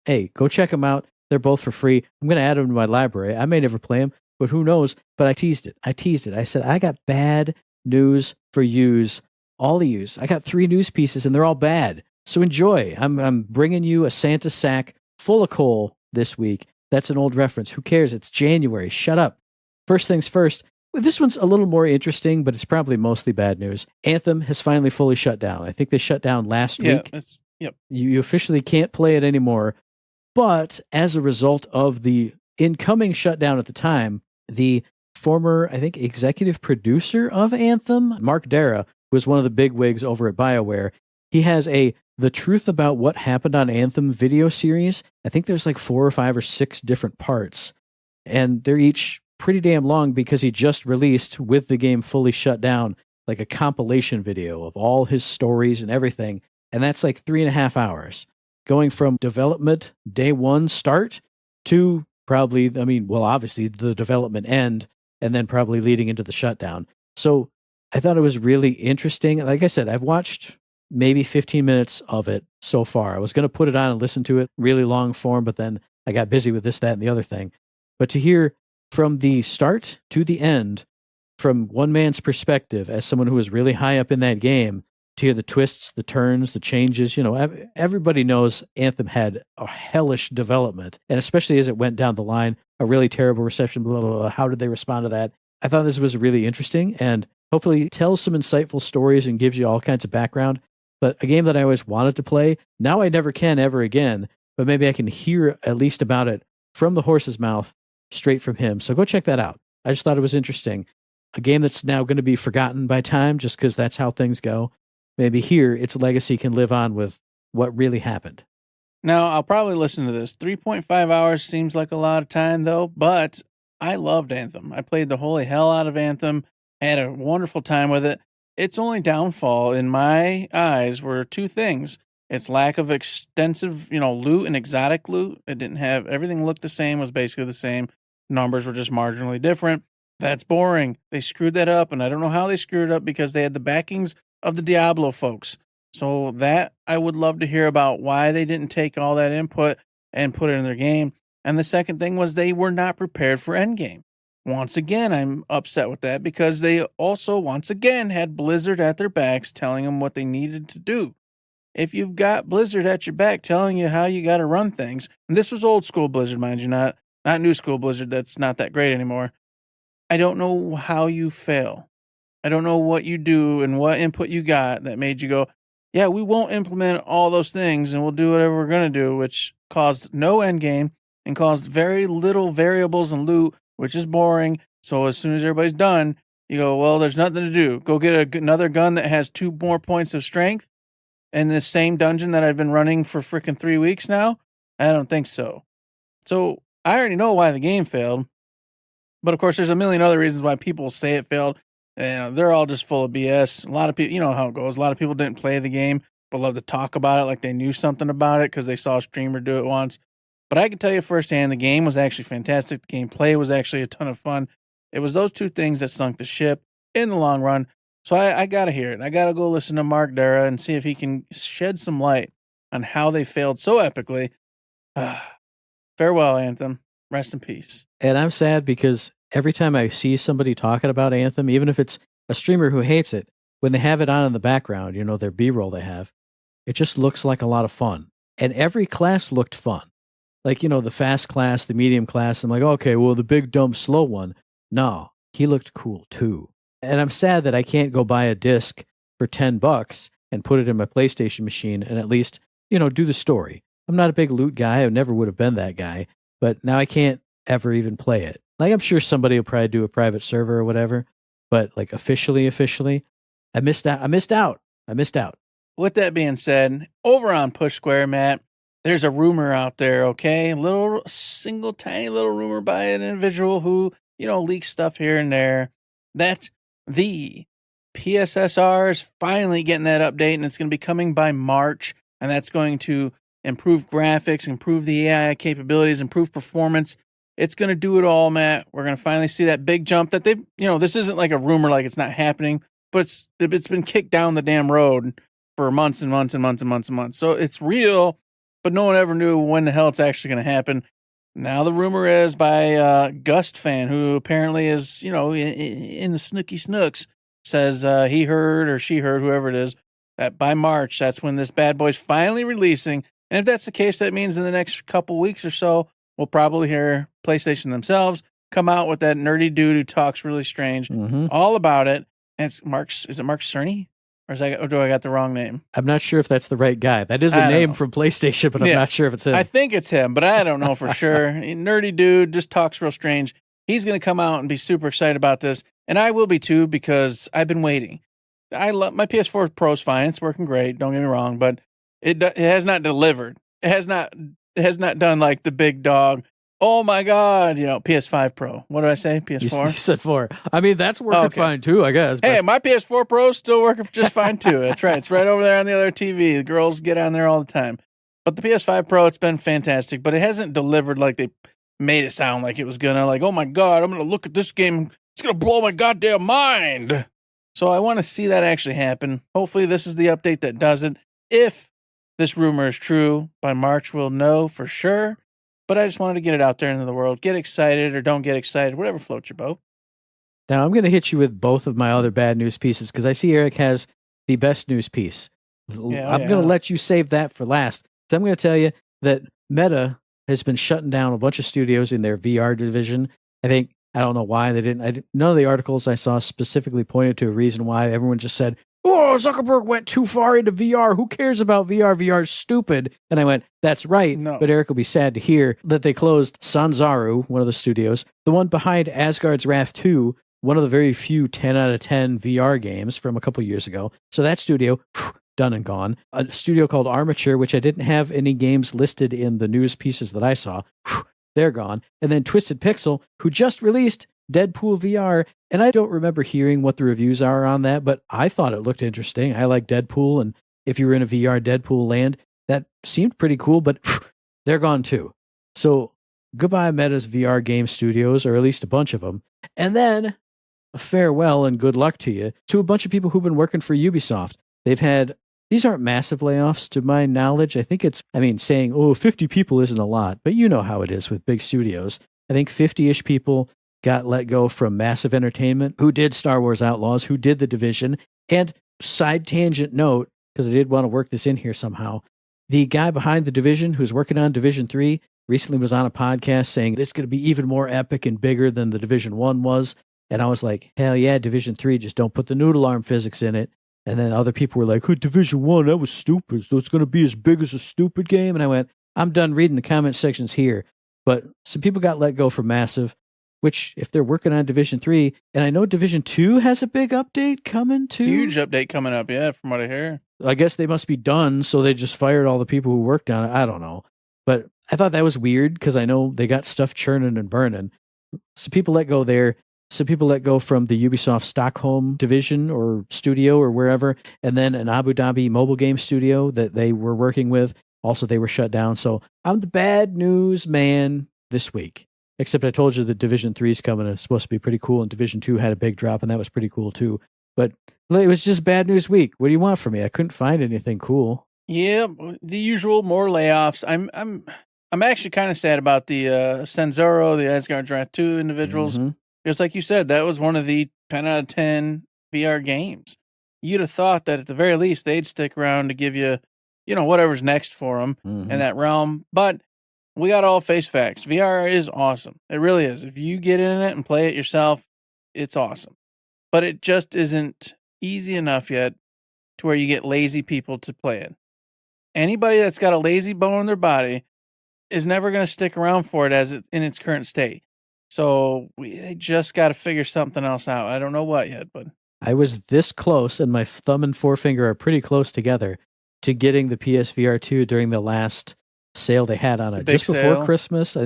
[SPEAKER 4] Hey, go check them out. They're both for free. I'm going to add them to my library. I may never play them, but who knows? But I teased it. I said, I got bad news for yous, all of yous. I got 3 news pieces, and they're all bad. So enjoy. I'm bringing you a Santa sack full of coal this week. That's an old reference. Who cares? It's January. Shut up. First things first. This one's a little more interesting, but it's probably mostly bad news. Anthem has finally fully shut down. I think they shut down last week.
[SPEAKER 5] Yep.
[SPEAKER 4] You officially can't play it anymore. But as a result of the incoming shutdown at the time, the former, I think, executive producer of Anthem, Mark Dara, who was one of the big wigs over at BioWare, he has The Truth About What Happened on Anthem video series. I think there's like 4 or 5 or 6 different parts, and they're each pretty damn long because he just released, with the game fully shut down, like a compilation video of all his stories and everything. And that's like 3.5 hours, going from development day one start to probably, obviously the development end, and then probably leading into the shutdown. So I thought it was really interesting. Like I said, I've watched maybe 15 minutes of it so far. I was going to put it on and listen to it really long form, but then I got busy with this, that, and the other thing. But to hear from the start to the end, from one man's perspective as someone who was really high up in that game, to hear the twists, the turns, the changes, everybody knows Anthem had a hellish development, and especially as it went down the line, a really terrible reception, blah, blah, blah. How did they respond to that? I thought this was really interesting and hopefully tells some insightful stories and gives you all kinds of background. But a game that I always wanted to play, now I never can ever again, but maybe I can hear at least about it from the horse's mouth, straight from him. So go check that out. I just thought it was interesting. A game that's now going to be forgotten by time just because that's how things go. Maybe here its legacy can live on with what really happened.
[SPEAKER 5] Now, I'll probably listen to this. 3.5 hours seems like a lot of time, though, but I loved Anthem. I played the holy hell out of Anthem, had a wonderful time with it. Its only downfall in my eyes were 2 things. Its lack of extensive, loot and exotic loot. It didn't have, everything looked the same, was basically the same. Numbers were just marginally different. That's boring. They screwed that up, and I don't know how they screwed it up because they had the backings of the Diablo folks. So that I would love to hear about why they didn't take all that input and put it in their game. And the second thing was they were not prepared for Endgame. Once again, I'm upset with that because they also, once again, had Blizzard at their backs telling them what they needed to do. If you've got Blizzard at your back telling you how you got to run things, and this was old school Blizzard, mind you, not new school Blizzard that's not that great anymore, I don't know how you fail. I don't know what you do and what input you got that made you go, yeah, we won't implement all those things and we'll do whatever we're going to do, which caused no end game and caused very little variables and loot, which is boring. So as soon as everybody's done, you go, well, there's nothing to do. Go get another gun that has 2 more points of strength in the same dungeon that I've been running for freaking 3 weeks now. I don't think so. So I already know why the game failed. But of course, there's a million other reasons why people say it failed. And they're all just full of BS. A lot of people, you know how it goes. A lot of people didn't play the game, but love to talk about it like they knew something about it because they saw a streamer do it once. But I can tell you firsthand, the game was actually fantastic. The gameplay was actually a ton of fun. It was those two things that sunk the ship in the long run. So I got to hear it. I got to go listen to Mark Dara and see if he can shed some light on how they failed so epically. Farewell, Anthem. Rest in peace.
[SPEAKER 4] And I'm sad because every time I see somebody talking about Anthem, even if it's a streamer who hates it, when they have it on in the background, you know, their B-roll they have, it just looks like a lot of fun. And every class looked fun. Like, you know, the fast class, the medium class. I'm like, okay, well, the big, dumb, slow one. No, he looked cool too. And I'm sad that I can't go buy a disc for $10 and put it in my PlayStation machine and at least, you know, do the story. I'm not a big loot guy. I never would have been that guy. But now I can't ever even play it. Like, I'm sure somebody will probably do a private server or whatever. But like officially, I missed out.
[SPEAKER 5] With that being said, over on Push Square, Matt, there's a rumor out there, okay? Tiny little rumor by an individual who, you know, leaks stuff here and there, that the PSSR is finally getting that update, and it's going to be coming by March, and that's going to improve graphics, improve the AI capabilities, improve performance. It's going to do it all, Matt. We're going to finally see that big jump that they've, you know, this isn't like a rumor like it's not happening, but it's been kicked down the damn road for months and months and months and months and months. So it's real, but no one ever knew when the hell it's actually going to happen. Now the rumor is by Gust fan, who apparently is, you know, in the Snooky Snooks, says he heard or she heard, whoever it is, that by March, that's when this bad boy's finally releasing. And if that's the case, that means in the next couple weeks or so, we'll probably hear PlayStation themselves come out with that nerdy dude who talks really strange, all about it. And it's is it Mark Cerny? Or do I got the wrong name?
[SPEAKER 4] I'm not sure if that's the right guy. That is a name from PlayStation, but I'm not sure if it's him.
[SPEAKER 5] I think it's him, but I don't know for sure. Nerdy dude, just talks real strange. He's going to come out and be super excited about this. And I will be too, because I've been waiting. I love my PS4 Pro's fine. It's working great. Don't get me wrong, but it has not delivered. It has not done like the big dog. Oh my God, you know, PS5 Pro. What did I say? PS4?
[SPEAKER 4] You said 4. I mean, that's working fine too, I guess.
[SPEAKER 5] Hey, my PS4 Pro is still working just fine too. That's right. It's right over there on the other TV. The girls get on there all the time. But the PS5 Pro, it's been fantastic, but it hasn't delivered like they made it sound like it was gonna. Like, oh my God, I'm gonna look at this game. It's gonna blow my goddamn mind. So I want to see that actually happen. Hopefully this is the update that does it. If this rumor is true, by March we'll know for sure. But I just wanted to get it out there into the world. Get excited or don't get excited, whatever floats your boat.
[SPEAKER 4] Now, I'm going to hit you with both of my other bad news pieces because I see Eric has the best news piece. I'm going to let you save that for last. So I'm going to tell you that Meta has been shutting down a bunch of studios in their VR division. I don't know why they didn't. None of the articles I saw specifically pointed to a reason why. Everyone just said, oh, Zuckerberg went too far into VR. Who cares about VR? VR's stupid. And I went, that's right. No. But Eric will be sad to hear that they closed Sanzaru, one of the studios, the one behind Asgard's Wrath 2, one of the very few 10 out of 10 VR games from a couple years ago. So that studio, done and gone. A studio called Armature, which I didn't have any games listed in the news pieces that I saw. They're gone. And then Twisted Pixel, who just released Deadpool VR, and I don't remember hearing what the reviews are on that, but I thought it looked interesting. I like Deadpool, and if you were in a VR Deadpool land, that seemed pretty cool, but they're gone too. So goodbye Meta's VR game studios, or at least a bunch of them. And then a farewell and good luck to you to a bunch of people who've been working for Ubisoft. They've had, these aren't massive layoffs to my knowledge. I think saying, 50 people isn't a lot, but you know how it is with big studios. I think 50-ish people got let go from Massive Entertainment, who did Star Wars Outlaws, who did The Division. And side tangent note, because I did want to work this in here somehow, the guy behind The Division, who's working on Division 3, recently was on a podcast saying it's going to be even more epic and bigger than The Division 1 was. And I was like, hell yeah, Division 3, just don't put the noodle arm physics in it. And then other people were like, Division 1, that was stupid, so it's going to be as big as a stupid game. And I went, I'm done reading the comment sections here. But some people got let go from Massive, which if they're working on Division 3, and I know Division 2 has a big update coming too.
[SPEAKER 5] Huge update coming up, yeah, from what I hear.
[SPEAKER 4] I guess they must be done, so they just fired all the people who worked on it. I don't know. But I thought that was weird because I know they got stuff churning and burning. So people let go there. So people let go from the Ubisoft Stockholm division or studio or wherever, and then an Abu Dhabi mobile game studio that they were working with. Also, they were shut down. So I'm the bad news man this week. Except I told you that Division 3 is coming. It's supposed to be pretty cool, and Division 2 had a big drop, and that was pretty cool too. But it was just bad news week. What do you want from me? I couldn't find anything cool.
[SPEAKER 5] Yeah, the usual, more layoffs. I'm actually kind of sad about the Senzoro, the Asgard Draft 2 individuals.
[SPEAKER 4] Mm-hmm.
[SPEAKER 5] Just like you said, that was one of the 10 out of 10 VR games. You'd have thought that at the very least they'd stick around to give you, whatever's next for them in that realm. But we got all face facts. VR is awesome. It really is. If you get in it and play it yourself, it's awesome. But it just isn't easy enough yet to where you get lazy people to play it. Anybody that's got a lazy bone in their body is never going to stick around for it as it's in its current state. So they just got to figure something else out. I don't know what yet, but
[SPEAKER 4] I was this close, and my thumb and forefinger are pretty close together to getting the PSVR 2 during the last sale they had on it just before Christmas.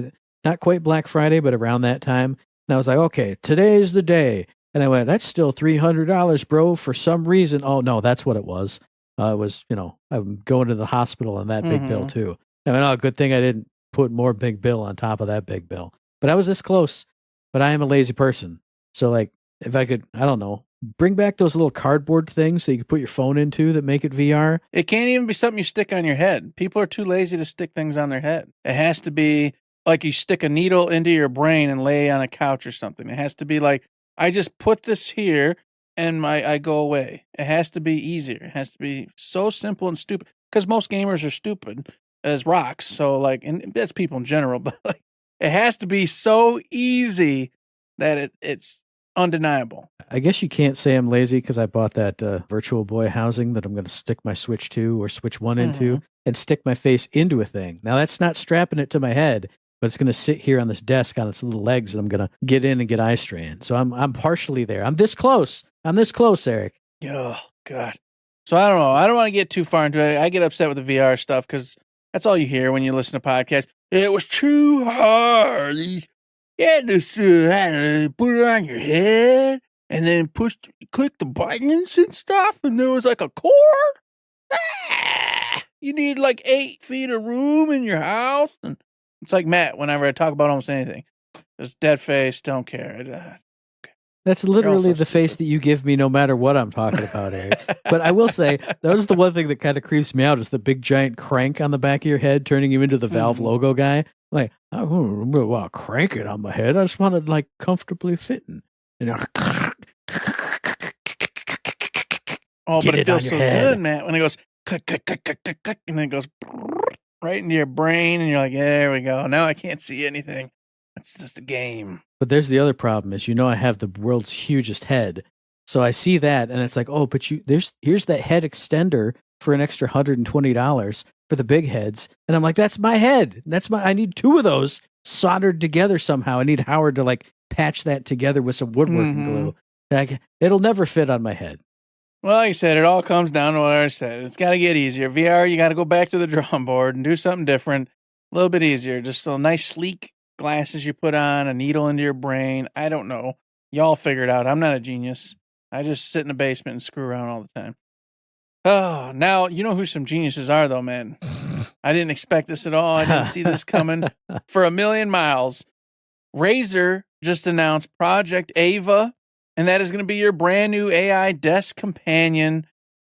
[SPEAKER 4] Not quite Black Friday, but around that time. And I was like, okay, today's the day. And I went, that's still $300, bro, for some reason. Oh, no, that's what it was. It was, I'm going to the hospital on that big bill, too. I mean, good thing I didn't put more big bill on top of that big bill. But I was this close. But I am a lazy person. So, if I could, I don't know, bring back those little cardboard things that you can put your phone into that make it VR.
[SPEAKER 5] It can't even be something you stick on your head. People are too lazy to stick things on their head. It has to be like you stick a needle into your brain and lay on a couch or something. It has to be like, I just put this here and I go away. It has to be easier. It has to be so simple and stupid. Because most gamers are stupid as rocks. So, and that's people in general, but it has to be so easy that it's undeniable.
[SPEAKER 4] I guess you can't say I'm lazy because I bought that Virtual Boy housing that I'm going to stick my Switch 2 or Switch 1 into and stick my face into a thing. Now, that's not strapping it to my head, but it's going to sit here on this desk on its little legs, and I'm going to get in and get eye strain. So I'm partially there. I'm this close, Eric.
[SPEAKER 5] Oh, God. So I don't know. I don't want to get too far into it. I get upset with the VR stuff because that's all you hear when you listen to podcasts. It was too hard. You had to put it on your head and then click the buttons and stuff, and there was like a cord. You need 8 feet of room in your house. And it's like Matt, whenever I talk about almost anything, just dead face, don't care.
[SPEAKER 4] That's literally the face that you give me no matter what I'm talking about, Eric. But I will say, that was the one thing that kind of creeps me out is the big giant crank on the back of your head, turning you into the Valve logo guy. I don't want to crank it on my head. I just want it comfortably fitting.
[SPEAKER 5] Oh, but it feels so good, Matt, when it goes click, click, click, click, click, click, and then it goes right into your brain, and you're like, there we go. Now I can't see anything. It's just a game.
[SPEAKER 4] But there's the other problem is, I have the world's hugest head. So I see that, and it's like, oh, but here's that head extender for an extra $120 for the big heads. And I'm like, that's my head. I need 2 of those soldered together somehow. I need Howard to patch that together with some woodworking glue. It'll never fit on my head.
[SPEAKER 5] Well, like I said, it all comes down to what I said. It's got to get easier. VR, you got to go back to the drawing board and do something different. A little bit easier. Just a nice, sleek glasses you put on, a needle into your brain. I don't know. Y'all figure it out. I'm not a genius. I just sit in the basement and screw around all the time. Oh, now you know who some geniuses are, though, man. I didn't expect this at all. I didn't see this coming for a million miles. Razer just announced Project AVA, and that is going to be your brand new AI desk companion.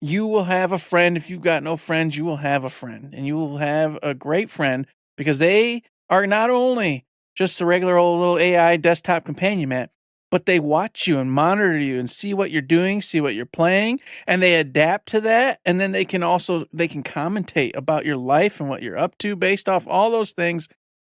[SPEAKER 5] You will have a friend. If you've got no friends, you will have a friend, and you will have a great friend because they are not only just a regular old little AI desktop companion, Matt, but they watch you and monitor you and see what you're doing, see what you're playing, and they adapt to that. And then they can commentate about your life and what you're up to based off all those things.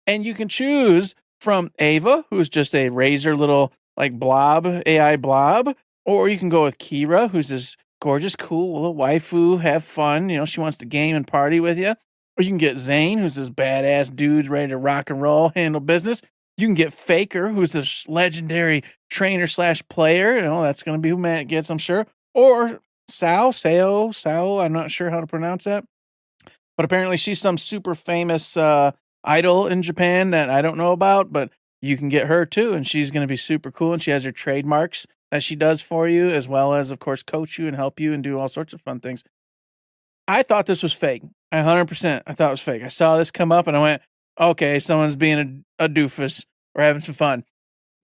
[SPEAKER 5] And you can choose from Ava, who's just a Razer little blob, AI blob, or you can go with Kira, who's this gorgeous, cool little waifu, have fun. She wants to game and party with you. Or you can get Zane, who's this badass dude ready to rock and roll, handle business. You can get Faker, who's this legendary trainer/player. That's going to be who Matt gets, I'm sure. Or Sao, I'm not sure how to pronounce that. But apparently she's some super famous idol in Japan that I don't know about, but you can get her too, and she's going to be super cool. And she has her trademarks that she does for you, as well as, of course, coach you and help you and do all sorts of fun things. I thought this was fake. 100%. I thought it was fake. I saw this come up and I went, okay, someone's being a doofus or having some fun.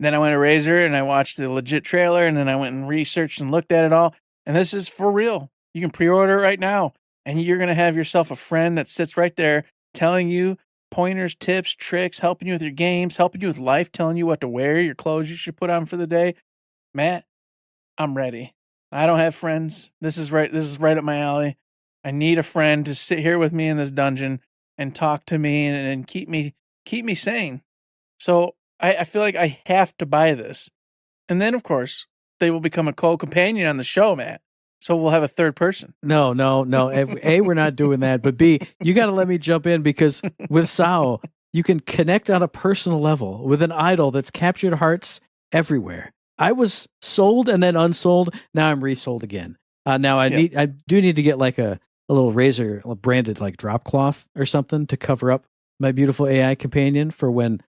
[SPEAKER 5] Then I went to Razer and I watched the legit trailer, and then I went and researched and looked at it all. And this is for real. You can pre-order it right now, and you're going to have yourself a friend that sits right there telling you pointers, tips, tricks, helping you with your games, helping you with life, telling you what to wear, your clothes you should put on for the day. Matt, I'm ready. I don't have friends. This is right up my alley. I need a friend to sit here with me in this dungeon and talk to me and keep me sane. So I feel like I have to buy this. And then, of course, they will become a co-companion on the show, Matt. So we'll have a third person.
[SPEAKER 4] No. A, we're not doing that. But B, you got to let me jump in, because with Sao, you can connect on a personal level with an idol that's captured hearts everywhere. I was sold and then unsold. Now I'm resold again. Now I do need to get like a little Razer branded like drop cloth or something to cover up my beautiful AI companion for when,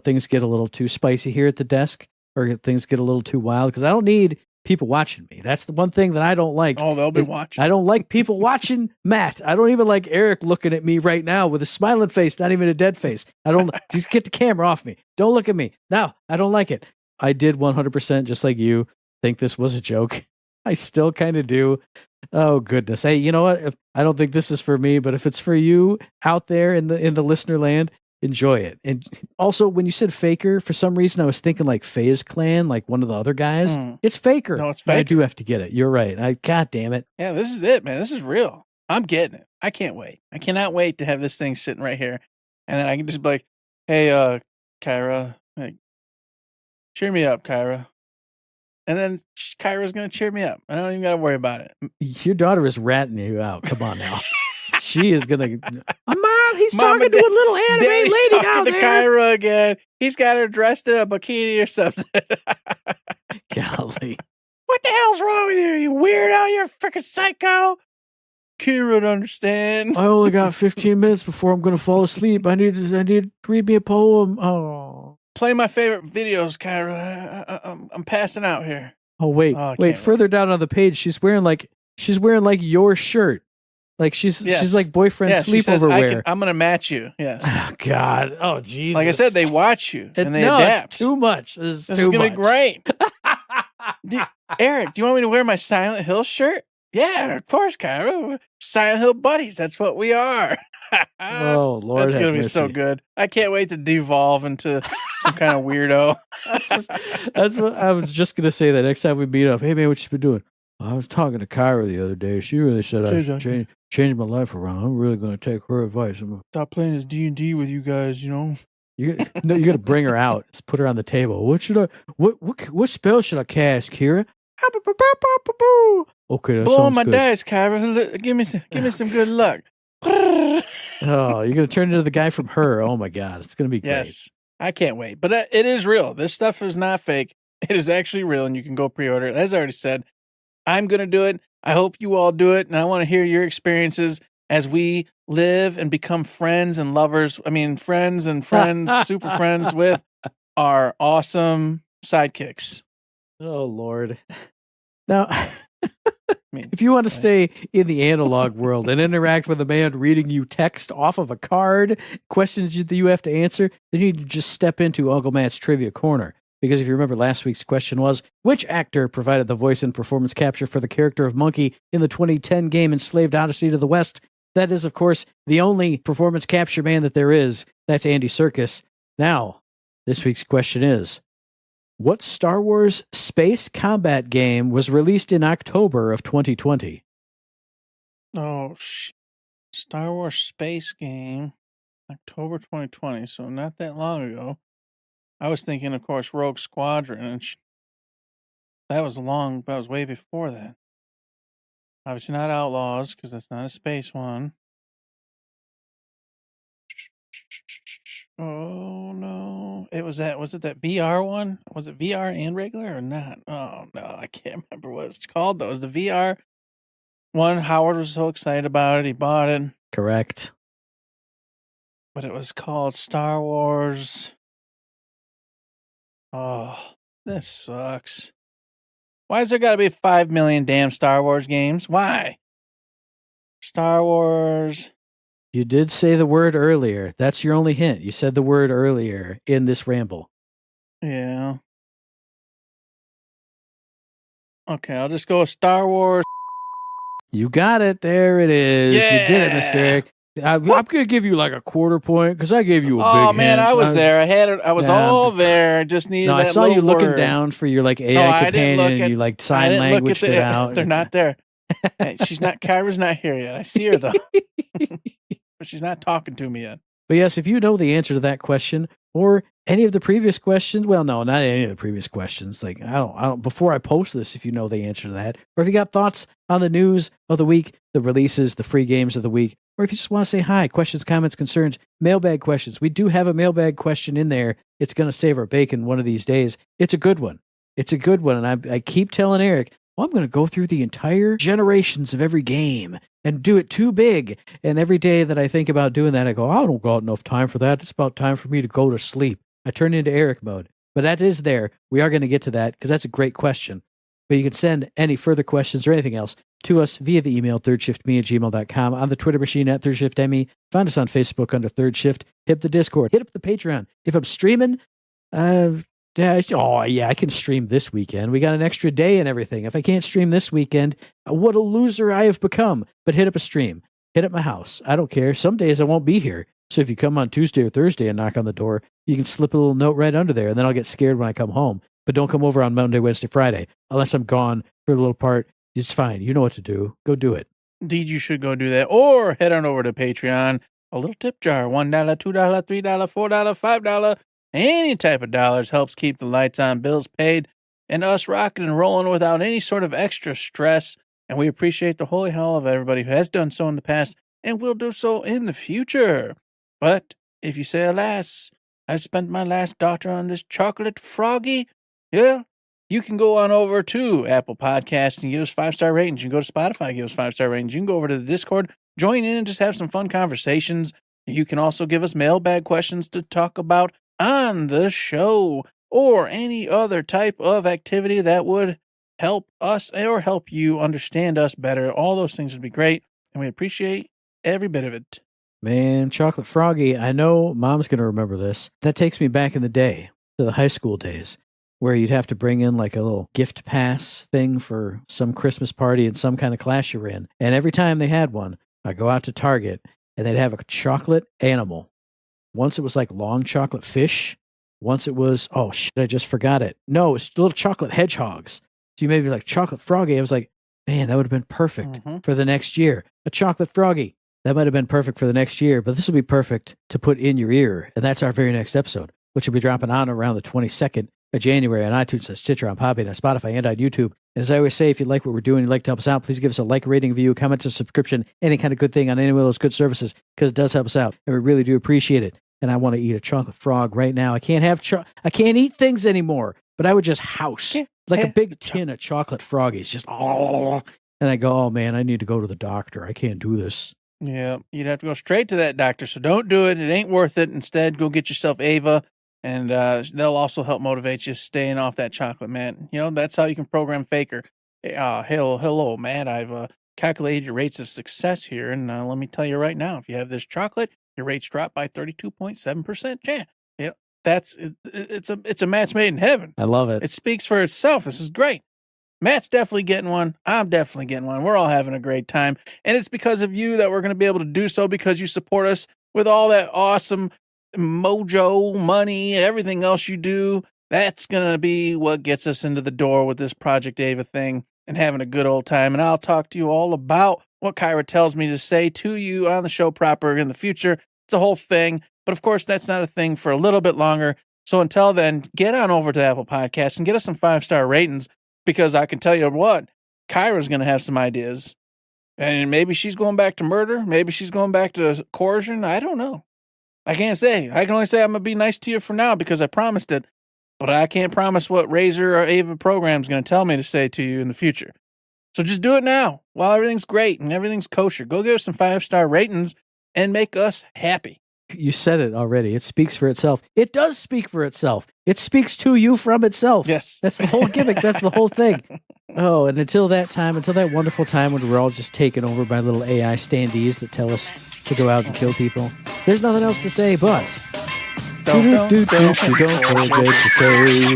[SPEAKER 4] things get a little too spicy here at the desk, or things get a little too wild, because I don't need people watching me. That's the one thing that I don't like.
[SPEAKER 5] Oh, they'll be watching.
[SPEAKER 4] I don't like people watching Matt. I don't even like Eric looking at me right now with a smiling face, not even a dead face. I don't just get the camera off me. Don't look at me. No, I don't like it. I did 100%, just like you, think this was a joke. I still kind of do. Oh goodness. Hey, you know what? I don't think this is for me, but if it's for you out there in the listener land, enjoy it. And also, when you said Faker, for some reason I was thinking like FaZe Clan, like one of the other guys. It's Faker.
[SPEAKER 5] No, it's
[SPEAKER 4] But
[SPEAKER 5] Faker.
[SPEAKER 4] I do have to get it. You're right. God damn it.
[SPEAKER 5] Yeah, this is it, man. This is real. I'm getting it. I can't wait. I cannot wait to have this thing sitting right here. And then I can just be like, hey, Kyra, like, cheer me up, Kyra. And then Kyra's going to cheer me up. I don't even got to worry about it.
[SPEAKER 4] Your daughter is ratting you out. Come on now. She is going to... Mom, he's
[SPEAKER 5] Mom
[SPEAKER 4] talking
[SPEAKER 5] and
[SPEAKER 4] to a little anime
[SPEAKER 5] Daddy's
[SPEAKER 4] lady
[SPEAKER 5] talking
[SPEAKER 4] down
[SPEAKER 5] to
[SPEAKER 4] there.
[SPEAKER 5] Kyra again. He's got her dressed in a bikini or something.
[SPEAKER 4] Golly.
[SPEAKER 5] What the hell's wrong with you? You weirdo? You're a freaking psycho. Kyra would understand.
[SPEAKER 4] I only got 15 minutes before I'm going to fall asleep. I need to read me a poem. Oh.
[SPEAKER 5] Play my favorite videos, Kyra. I'm passing out here.
[SPEAKER 4] Oh, wait. Further down on the page, she's wearing like your shirt. Like she's like boyfriend sleepover wear.
[SPEAKER 5] I'm gonna match you. Yes.
[SPEAKER 4] Oh God. Oh Jesus.
[SPEAKER 5] Like I said, they watch you and they adapt.
[SPEAKER 4] It's too much. This
[SPEAKER 5] is gonna be great. Eric, do you want me to wear my Silent Hill shirt? Yeah, of course, Kyra. Silent Hill buddies. That's what we are.
[SPEAKER 4] Oh Lord,
[SPEAKER 5] that's gonna be so good. I can't wait to devolve into some kind of weirdo.
[SPEAKER 4] That's what I was just gonna say. That next time we meet up, hey man, what you been doing? I was talking to Kyra the other day. She really said I should change my life around. I'm really going to take her advice. I'm gonna
[SPEAKER 5] stop playing this D&D with you guys. You
[SPEAKER 4] got to bring her out. Just put her on the table. What spell should I cast, Kira? Okay, that
[SPEAKER 5] blow on
[SPEAKER 4] sounds
[SPEAKER 5] my
[SPEAKER 4] good.
[SPEAKER 5] Dice, Kyra. Give me some good luck.
[SPEAKER 4] Oh, you're going to turn into the guy from Her. Oh my God, it's going to be great.
[SPEAKER 5] Yes, I can't wait. But it is real. This stuff is not fake. It is actually real, and you can go pre-order it. As I already said, I'm going to do it. I hope you all do it. And I want to hear your experiences as we live and become friends and lovers. I mean, friends, super friends with our awesome sidekicks.
[SPEAKER 4] Oh, Lord. Now, if you want to stay in the analog world and interact with a man reading you text off of a card, questions that you have to answer, then you need to just step into Uncle Matt's Trivia Corner. Because if you remember, last week's question was, which actor provided the voice and performance capture for the character of Monkey in the 2010 game Enslaved Odyssey to the West? That is, of course, the only performance capture man that there is. That's Andy Serkis. Now, this week's question is, what Star Wars space combat game was released in October of 2020?
[SPEAKER 5] Oh, Star Wars space game, October 2020, so not that long ago. I was thinking, of course, Rogue Squadron, and that was way before that. Obviously not Outlaws, because that's not a space one. Oh, no. Was it that VR one? Was it VR and regular or not? Oh, no, I can't remember what it's called, though. It was the VR one. Howard was so excited about it, he bought it.
[SPEAKER 4] Correct.
[SPEAKER 5] but it was called Star Wars. Oh, this sucks. Why's there got to be 5 million damn Star Wars games? Why? Star Wars.
[SPEAKER 4] You did say the word earlier. That's your only hint. You said the word earlier in this ramble.
[SPEAKER 5] Yeah. Okay, I'll just go with Star Wars.
[SPEAKER 4] You got it. There it is.
[SPEAKER 5] Yeah.
[SPEAKER 4] You did it, Mr. Eric. I'm going to give you like a quarter point because I gave you a big
[SPEAKER 5] Oh man,
[SPEAKER 4] hint.
[SPEAKER 5] I was there. I had it. I was all there. I just needed.
[SPEAKER 4] No, I
[SPEAKER 5] that
[SPEAKER 4] saw you
[SPEAKER 5] little
[SPEAKER 4] looking
[SPEAKER 5] word.
[SPEAKER 4] down for your like AI
[SPEAKER 5] No, I didn't
[SPEAKER 4] companion,
[SPEAKER 5] look
[SPEAKER 4] and
[SPEAKER 5] at-
[SPEAKER 4] you like
[SPEAKER 5] I
[SPEAKER 4] sign
[SPEAKER 5] didn't look at
[SPEAKER 4] languaged it out.
[SPEAKER 5] They're not there. Hey, she's not. Kyra's not here yet. I see her though, but she's not talking to me yet.
[SPEAKER 4] But yes, if you know the answer to that question or any of the previous questions, well, no, not any of the previous questions. Like I don't. Before I post this, if you know the answer to that, or if you got thoughts on the news of the week, the releases, the free games of the week, or if you just want to say hi, questions, comments, concerns, mailbag questions. We do have a mailbag question in there. It's going to save our bacon one of these days. It's a good one. It's a good one, and I keep telling Eric, well, I'm going to go through the entire generations of every game and do it too big. And every day that I think about doing that, I go, I don't got enough time for that. It's about time for me to go to sleep. I turn into Eric mode. But that is there. We are going to get to that because that's a great question. But you can send any further questions or anything else to us via the email thirdshiftme@gmail.com, on the Twitter machine at ThirdShiftME. Find us on Facebook under Third Shift. Hit the Discord. Hit up the Patreon. If I'm streaming, I can stream this weekend. We got an extra day and everything. If I can't stream this weekend, what a loser I have become. But hit up a stream. Hit up my house. I don't care. Some days I won't be here. So if you come on Tuesday or Thursday and knock on the door, you can slip a little note right under there, and then I'll get scared when I come home. But don't come over on Monday, Wednesday, Friday. Unless I'm gone for a little part. It's fine. You know what to do. Go do it.
[SPEAKER 5] Indeed, you should go do that. Or head on over to Patreon. A little tip jar. $1, $2, $3, $4, $5. Any type of dollars helps keep the lights on, bills paid, and us rocking and rolling without any sort of extra stress. And we appreciate the holy hell of everybody who has done so in the past and will do so in the future. But if you say, alas, I've spent my last dollar on this chocolate froggy, yeah, you can go on over to Apple Podcasts and give us 5-star ratings. You can go to Spotify, give us 5-star ratings. You can go over to the Discord, join in and just have some fun conversations. You can also give us mailbag questions to talk about on the show or any other type of activity that would help us or help you understand us better. All those things would be great, and we appreciate every bit of it.
[SPEAKER 4] Man, Chocolate Froggy, I know Mom's going to remember this. That takes me back in the day, to the high school days, where you'd have to bring in like a little gift pass thing for some Christmas party in some kind of class you're in. And every time they had one, I'd go out to Target, and they'd have a chocolate animal. Once it was like long chocolate fish. Once it was, oh shit, I just forgot it. No, it's little chocolate hedgehogs. So you made me like Chocolate Froggy. I was like, man, that would have been perfect for the next year. A Chocolate Froggy. That might have been perfect for the next year, but this will be perfect to put in your ear. And that's our very next episode, which will be dropping on around the 22nd of January on iTunes, on Stitcher, on Podbean, on Spotify, and on YouTube. And as I always say, if you like what we're doing, you'd like to help us out, please give us a like, rating, review, comment, a subscription, any kind of good thing on any of those good services, because it does help us out, and we really do appreciate it. And I want to eat a chocolate frog right now. I can't have I can't eat things anymore, but I would just house like a big tin of chocolate froggies, just and I go, oh man, I need to go to the doctor. I can't do this.
[SPEAKER 5] Yeah, you'd have to go straight to that doctor, so don't do it. It ain't worth it. Instead, go get yourself AVA, and they'll also help motivate you staying off that chocolate, man. You know, that's how you can program Faker. Hello, Matt. I've calculated your rates of success here, and let me tell you right now, if you have this chocolate, your rates drop by 32.7%. Yeah, it's a match made in heaven.
[SPEAKER 4] I love it.
[SPEAKER 5] It speaks for itself. This is great. Matt's definitely getting one. I'm definitely getting one. We're all having a great time. And it's because of you that we're going to be able to do so, because you support us with all that awesome mojo, money, and everything else you do. That's going to be what gets us into the door with this Project Ava thing and having a good old time. And I'll talk to you all about what Kyra tells me to say to you on the show proper in the future. It's a whole thing. But of course, that's not a thing for a little bit longer. So until then, get on over to Apple Podcasts and get us some 5-star ratings. Because I can tell you what, Kyra's going to have some ideas. And maybe she's going back to murder. Maybe she's going back to coercion. I don't know. I can't say. I can only say I'm going to be nice to you for now because I promised it. But I can't promise what Razer or AVA program is going to tell me to say to you in the future. So just do it now while everything's great and everything's kosher. Go give us some 5-star ratings and make us happy.
[SPEAKER 4] You said it already. It speaks for itself. It does speak for itself. It speaks to you from itself.
[SPEAKER 5] Yes.
[SPEAKER 4] That's the whole gimmick. That's the whole thing. Oh, and until that wonderful time when we're all just taken over by little AI standees that tell us to go out and kill people, there's nothing else to say but... Don't forget to say...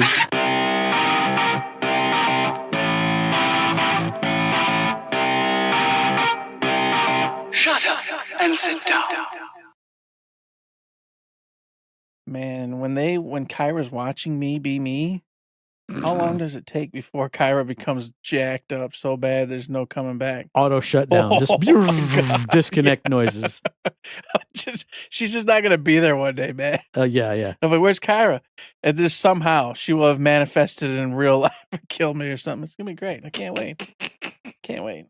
[SPEAKER 3] Shut up and sit down.
[SPEAKER 5] Man, when Kyra's watching me be me, how long does it take before Kyra becomes jacked up so bad there's no coming back?
[SPEAKER 4] Auto shutdown. Just disconnect noises.
[SPEAKER 5] She's just not going to be there one day, man.
[SPEAKER 4] Yeah.
[SPEAKER 5] I'm like, where's Kyra? And this somehow she will have manifested in real life and killed me or something. It's going to be great. I can't wait. Can't wait.